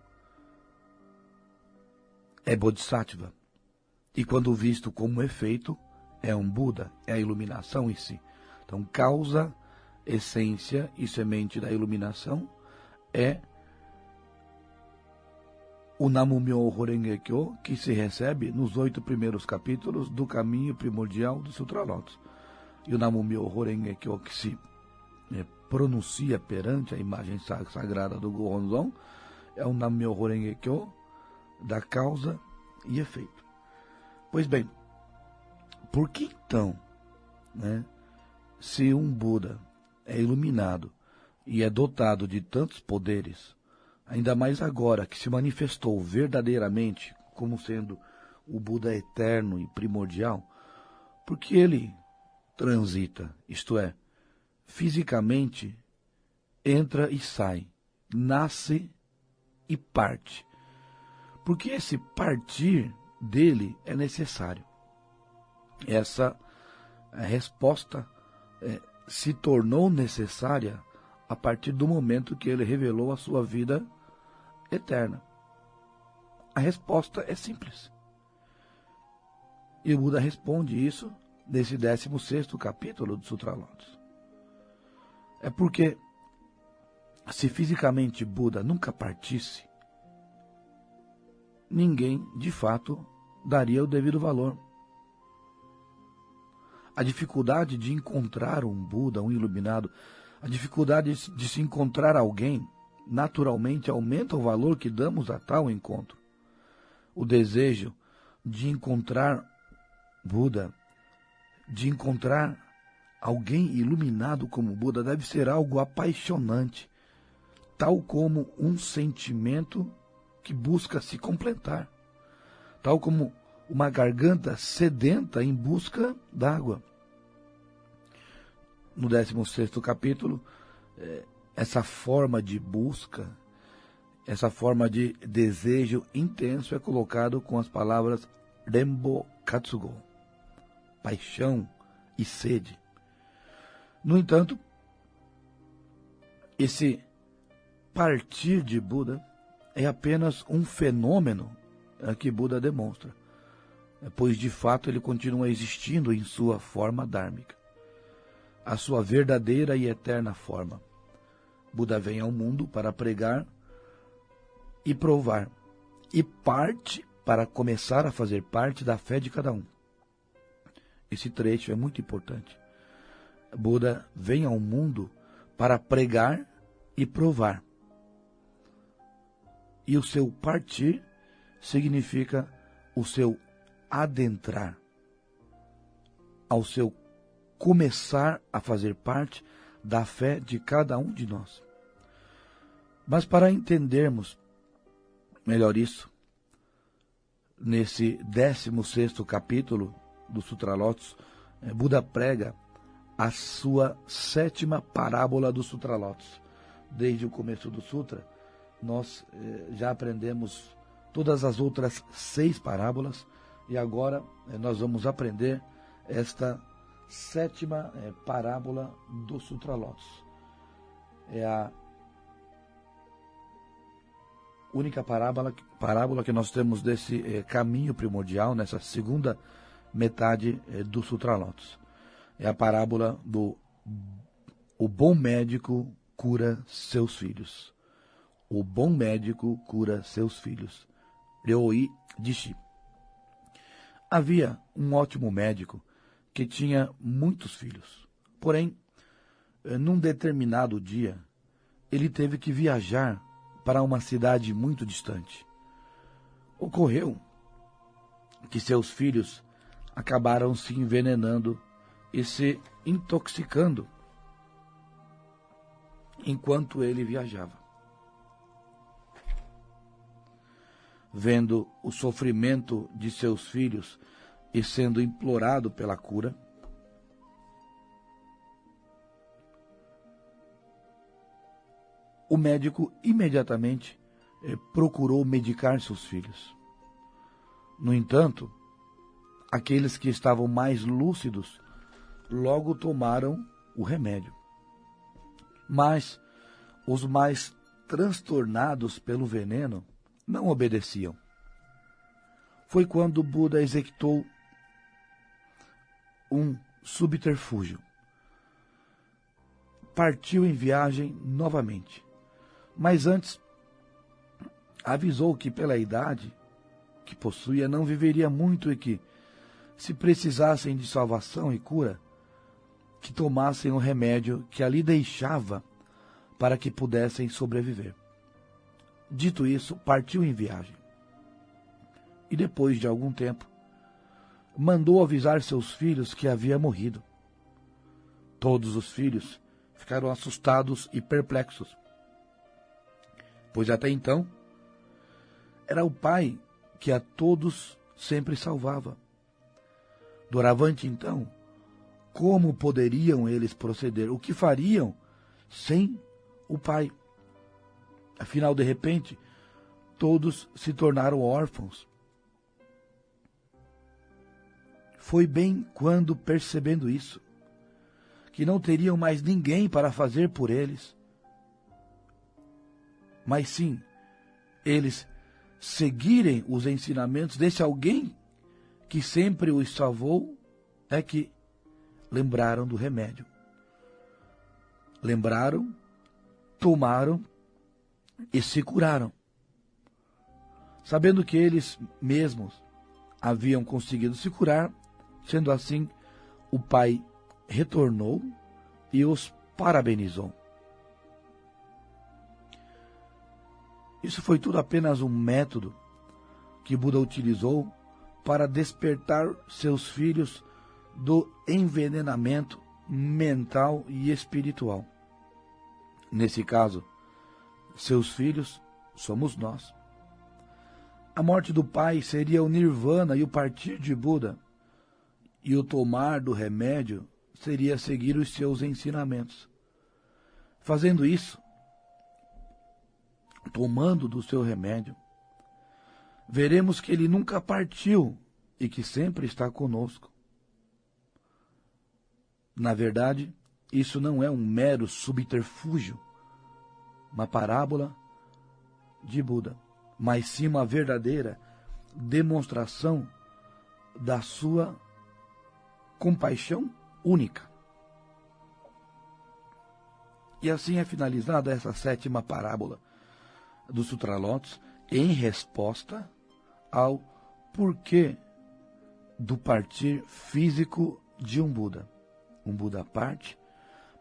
é Bodhisattva. E quando visto como efeito, é um Buda, é a iluminação em si. Então, causa, essência e semente da iluminação é o Namu-myoho Renge Kyo, que se recebe nos 8 primeiros capítulos do caminho primordial do Sutralotos. E o Namu-myoho Renge Kyo, que se pronuncia perante a imagem sagrada do Gohonzon, é o Namu-myoho Renge Kyo da causa e efeito. Pois bem, por que então, se um Buda é iluminado e é dotado de tantos poderes, ainda mais agora que se manifestou verdadeiramente como sendo o Buda eterno e primordial, porque ele transita, isto é, fisicamente entra e sai, nasce e parte. Porque esse partir dele é necessário. Essa resposta se tornou necessária a partir do momento que ele revelou a sua vida eterna. A resposta é simples. E o Buda responde isso nesse 16º capítulo do Sutralotos. É porque, se fisicamente Buda nunca partisse, ninguém, de fato, daria o devido valor. A dificuldade de encontrar um Buda, um iluminado, a dificuldade de se encontrar alguém, naturalmente aumenta o valor que damos a tal encontro. O desejo de encontrar Buda, de encontrar alguém iluminado como Buda, deve ser algo apaixonante, tal como um sentimento que busca se completar, tal como uma garganta sedenta em busca d'água. No 16º capítulo, essa forma de busca, essa forma de desejo intenso é colocado com as palavras Renbo Katsugo, paixão e sede. No entanto, esse partir de Buda é apenas um fenômeno que Buda demonstra, pois de fato ele continua existindo em sua forma dármica, a sua verdadeira e eterna forma. Buda vem ao mundo para pregar e provar, e parte para começar a fazer parte da fé de cada um. Esse trecho é muito importante. Buda vem ao mundo para pregar e provar. E o seu partir significa o seu adentrar, ao seu começar a fazer parte da fé de cada um de nós. Mas para entendermos melhor isso, nesse 16º capítulo do Sutra Lotus, Buda prega a sua 7ª parábola do Sutra Lotus. Desde o começo do Sutra, nós já aprendemos todas as outras 6 parábolas, e agora nós vamos aprender esta 7ª parábola do Sutra Lotus. É a única parábola que nós temos desse caminho primordial, nessa segunda metade do Sutra Lotus. É a parábola do o bom médico cura seus filhos. O bom médico cura seus filhos. Ryōi Dishi. Havia um ótimo médico que tinha muitos filhos. Porém, num determinado dia, ele teve que viajar para uma cidade muito distante. Ocorreu que seus filhos acabaram se envenenando e se intoxicando enquanto ele viajava. Vendo o sofrimento de seus filhos e sendo implorado pela cura, o médico imediatamente procurou medicar seus filhos. No entanto, aqueles que estavam mais lúcidos logo tomaram o remédio. Mas os mais transtornados pelo veneno não obedeciam. Foi quando Buda executou um subterfúgio. Partiu em viagem novamente. Mas antes, avisou que pela idade que possuía não viveria muito e que, se precisassem de salvação e cura, que tomassem o remédio que ali deixava para que pudessem sobreviver. Dito isso, partiu em viagem. E depois de algum tempo, mandou avisar seus filhos que havia morrido. Todos os filhos ficaram assustados e perplexos, pois até então era o pai que a todos sempre salvava. Doravante, então, como poderiam eles proceder? O que fariam sem o pai? Afinal, de repente, todos se tornaram órfãos. Foi bem quando, percebendo isso, que não teriam mais ninguém para fazer por eles, mas sim, eles seguirem os ensinamentos desse alguém que sempre os salvou, é que lembraram do remédio. Lembraram, tomaram e se curaram. Sabendo que eles mesmos haviam conseguido se curar, sendo assim, o pai retornou e os parabenizou. Isso foi tudo apenas um método que Buda utilizou para despertar seus filhos do envenenamento mental e espiritual. Nesse caso, seus filhos somos nós. A morte do pai seria o nirvana e o partir de Buda, e o tomar do remédio seria seguir os seus ensinamentos. Fazendo isso, tomando do seu remédio, veremos que ele nunca partiu e que sempre está conosco. Na verdade, isso não é um mero subterfúgio, uma parábola de Buda, mas sim uma verdadeira demonstração da sua compaixão única. E assim é finalizada essa 7ª parábola do Sutra Lotus em resposta ao porquê do partir físico de um Buda. Um Buda parte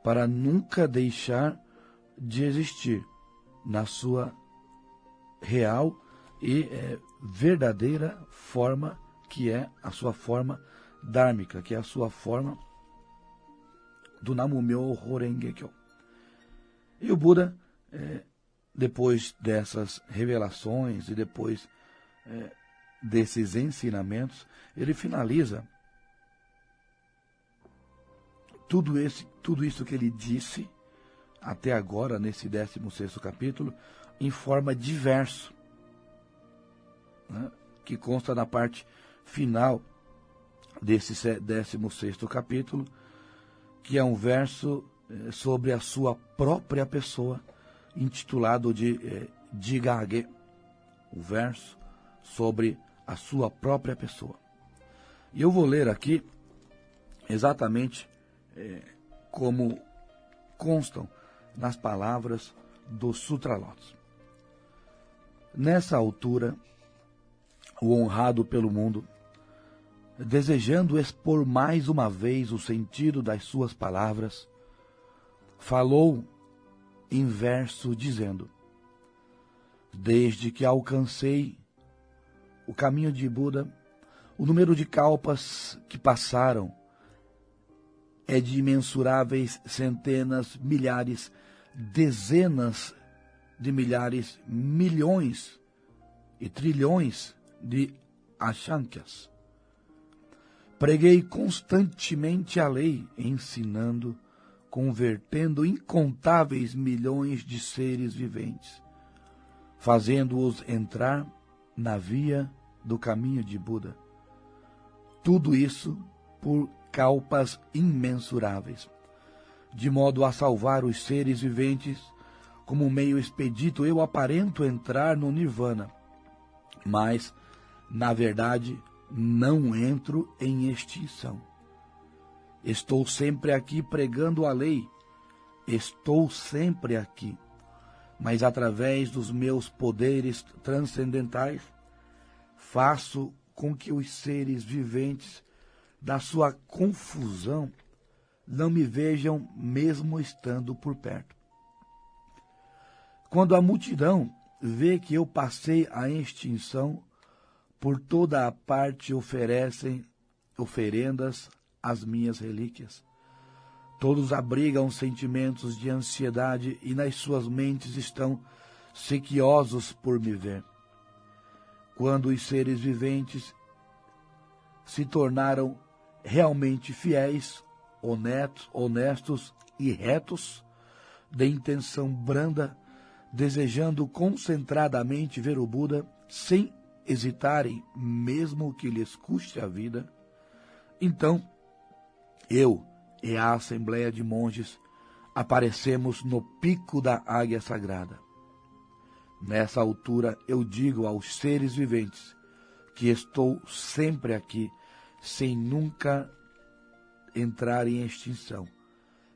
para nunca deixar de existir na sua real e verdadeira forma, que é a sua forma dármica, que é a sua forma do Namumyo Horenge Kyo. E o Buda, depois dessas revelações e depois desses ensinamentos, ele finaliza tudo isso que ele disse até agora, nesse 16º capítulo, em forma de verso, né, que consta na parte final desse 16º capítulo, que é um verso sobre a sua própria pessoa, intitulado de Jigage, o verso sobre a sua própria pessoa. E eu vou ler aqui exatamente como constam nas palavras do Sutra Lotus. Nessa altura, o honrado pelo mundo, desejando expor mais uma vez o sentido das suas palavras, falou em verso dizendo: desde que alcancei o caminho de Buda, o número de kalpas que passaram é de imensuráveis centenas, milhares, dezenas de milhares, milhões e trilhões de ashankyas. Preguei constantemente a lei, ensinando, convertendo incontáveis milhões de seres viventes, fazendo-os entrar na via do caminho de Buda. Tudo isso por kalpas imensuráveis, de modo a salvar os seres viventes. Como meio expedito, eu aparento entrar no nirvana, mas, na verdade, não entro em extinção. Estou sempre aqui pregando a lei, estou sempre aqui, mas através dos meus poderes transcendentais, faço com que os seres viventes, da sua confusão, não me vejam mesmo estando por perto. Quando a multidão vê que eu passei a extinção, por toda a parte oferecem oferendas às minhas relíquias. Todos abrigam sentimentos de ansiedade e nas suas mentes estão sequiosos por me ver. Quando os seres viventes se tornaram realmente fiéis, honestos e retos, de intenção branda, desejando concentradamente ver o Buda, sem hesitarem, mesmo que lhes custe a vida, então eu e a Assembleia de Monges aparecemos no pico da Águia Sagrada. Nessa altura eu digo aos seres viventes que estou sempre aqui, sem nunca entrar em extinção,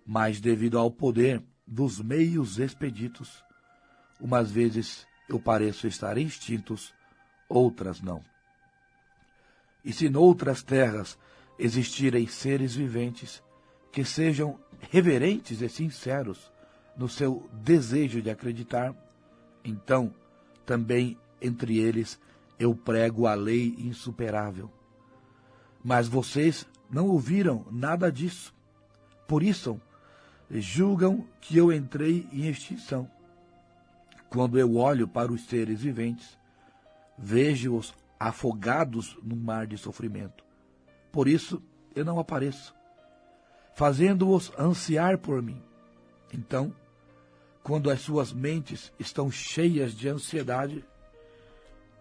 mas devido ao poder dos meios expeditos, umas vezes eu pareço estar extintos, outras não. E se noutras terras existirem seres viventes que sejam reverentes e sinceros no seu desejo de acreditar, então também entre eles eu prego a lei insuperável, Mas vocês não ouviram nada disso. Por isso, julgam que eu entrei em extinção. Quando eu olho para os seres viventes, vejo-os afogados num mar de sofrimento. Por isso, eu não apareço, fazendo-os ansiar por mim. Então, quando as suas mentes estão cheias de ansiedade,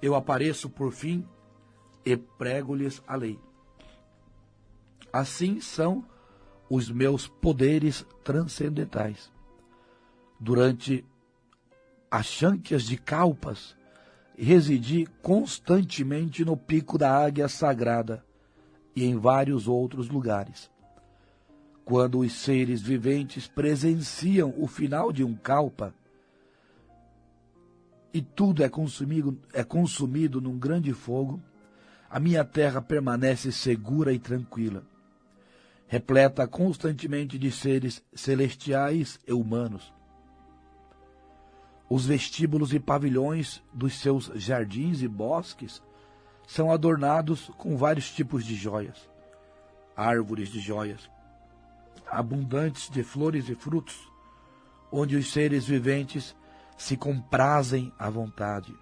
eu apareço por fim e prego-lhes a lei. Assim são os meus poderes transcendentais. Durante as chanquias de Kalpas, residi constantemente no pico da águia sagrada e em vários outros lugares. Quando os seres viventes presenciam o final de um Kalpa e tudo é consumido num grande fogo, a minha terra permanece segura e tranquila, repleta constantemente de seres celestiais e humanos. Os vestíbulos e pavilhões dos seus jardins e bosques são adornados com vários tipos de joias, árvores de joias, abundantes de flores e frutos, onde os seres viventes se comprazem à vontade.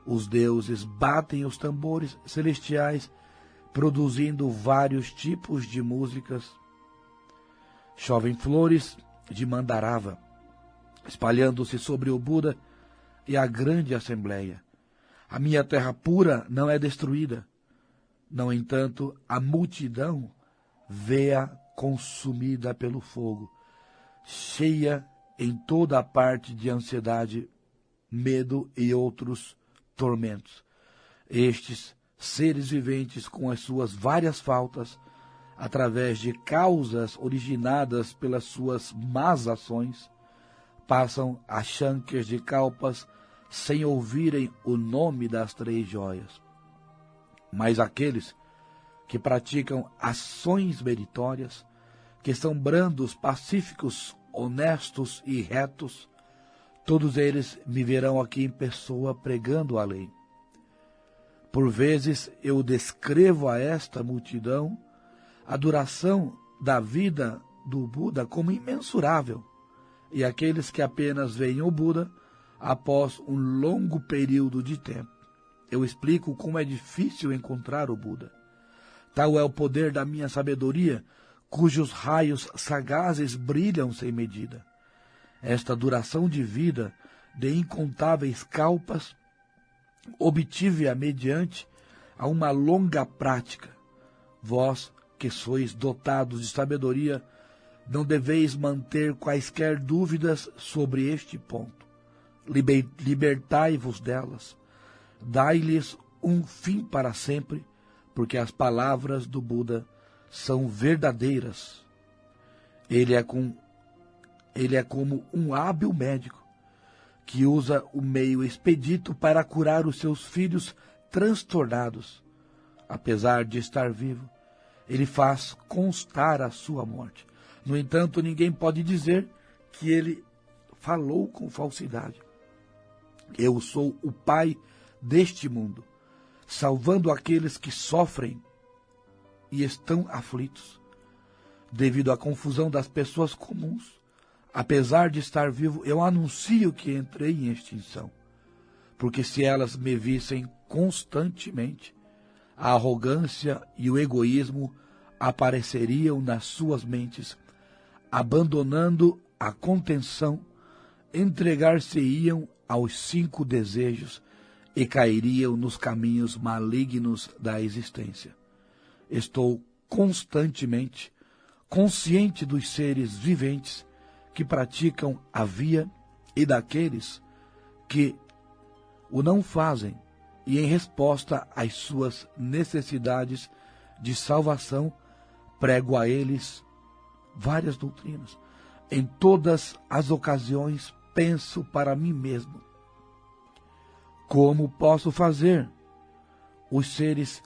Os deuses batem os tambores celestiais, produzindo vários tipos de músicas. Chovem flores de mandarava, espalhando-se sobre o Buda e a grande assembleia. A minha terra pura não é destruída. No entanto, a multidão vê-a consumida pelo fogo, cheia em toda a parte de ansiedade, medo e outros tormentos. Estes seres viventes, com as suas várias faltas, através de causas originadas pelas suas más ações, passam as chanquias de Kalpas sem ouvirem o nome das 3 joias. Mas aqueles que praticam ações meritórias, que são brandos, pacíficos, honestos e retos, todos eles me verão aqui em pessoa pregando a lei. Por vezes eu descrevo a esta multidão a duração da vida do Buda como imensurável, e aqueles que apenas veem o Buda após um longo período de tempo. Eu explico como é difícil encontrar o Buda. Tal é o poder da minha sabedoria, cujos raios sagazes brilham sem medida. Esta duração de vida de incontáveis kalpas obtive-a mediante a uma longa prática. Vós, que sois dotados de sabedoria, não deveis manter quaisquer dúvidas sobre este ponto. Libertai-vos delas. Dai-lhes um fim para sempre, porque as palavras do Buda são verdadeiras. Ele é como um hábil médico que usa o meio expedito para curar os seus filhos transtornados. Apesar de estar vivo, ele faz constar a sua morte. No entanto, ninguém pode dizer que ele falou com falsidade. Eu sou o Pai deste mundo, salvando aqueles que sofrem e estão aflitos, devido à confusão das pessoas comuns. Apesar de estar vivo, eu anuncio que entrei em extinção, porque se elas me vissem constantemente, a arrogância e o egoísmo apareceriam nas suas mentes, abandonando a contenção, entregar-se-iam aos 5 desejos e cairiam nos caminhos malignos da existência. Estou constantemente consciente dos seres viventes que praticam a via e daqueles que o não fazem, e em resposta às suas necessidades de salvação, prego a eles várias doutrinas. Em todas as ocasiões penso para mim mesmo: como posso fazer os seres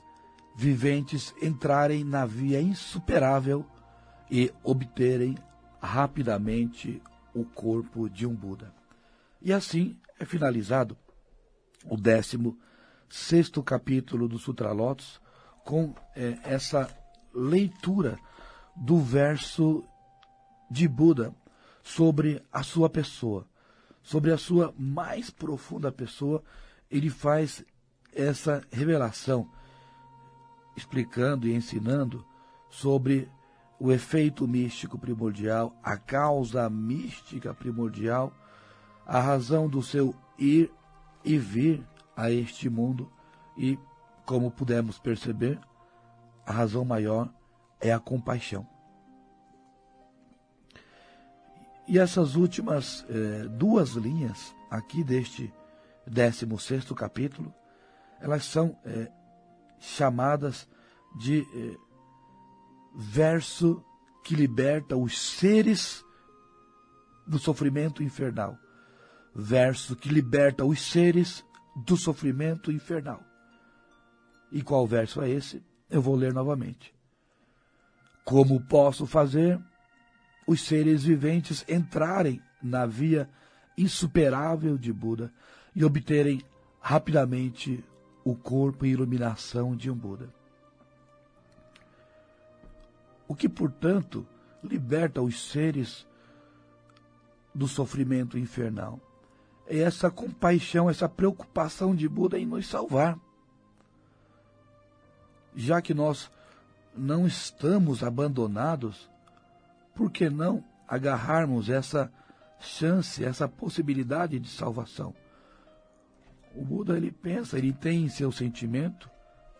viventes entrarem na via insuperável e obterem rapidamente o corpo de um Buda? E assim é finalizado o 16º capítulo do Sutra Lotus, com essa leitura do verso de Buda sobre a sua pessoa, sobre a sua mais profunda pessoa. Ele faz essa revelação, explicando e ensinando sobre o efeito místico primordial, a causa mística primordial, a razão do seu ir e vir a este mundo e, como pudemos perceber, a razão maior é a compaixão. E essas últimas duas linhas aqui deste 16º capítulo, elas são chamadas de verso que liberta os seres do sofrimento infernal. Verso que liberta os seres do sofrimento infernal. E qual verso é esse? Eu vou ler novamente. Como posso fazer os seres viventes entrarem na via insuperável de Buda e obterem rapidamente o corpo e iluminação de um Buda? O que, portanto, liberta os seres do sofrimento infernal é essa compaixão, essa preocupação de Buda em nos salvar. Já que nós não estamos abandonados, por que não agarrarmos essa chance, essa possibilidade de salvação? O Buda, ele pensa, ele tem em seu sentimento,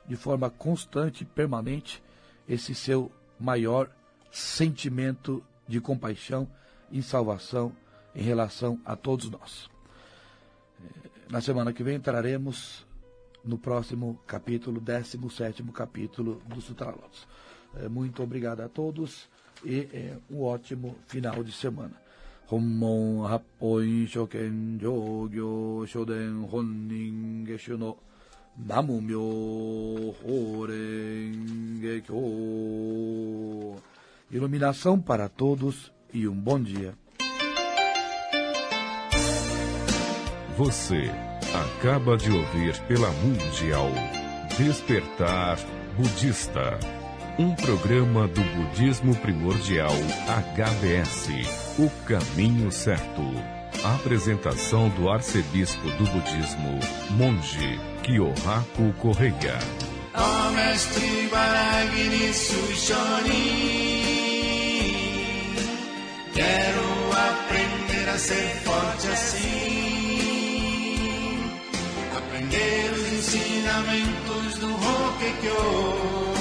de forma constante e permanente, esse seu maior sentimento de compaixão e salvação em relação a todos nós. Na semana que vem entraremos no próximo capítulo, 17º capítulo do Sutra Lotus. Muito obrigado a todos e um ótimo final de semana. Hommon Happoin Shoken Jogyo Shoden Honnin Geshu no Namu Myo Horen Gekyo. Iluminação para todos e um bom dia. Você acaba de ouvir pela Mundial Despertar Budista, um programa do budismo primordial HBS, o caminho certo. Apresentação do arcebispo do budismo, Monge Kyohaku Correia. Ó mestre Varagini Sushoni, quero aprender a ser forte assim, aprender os ensinamentos do Hokkekyo.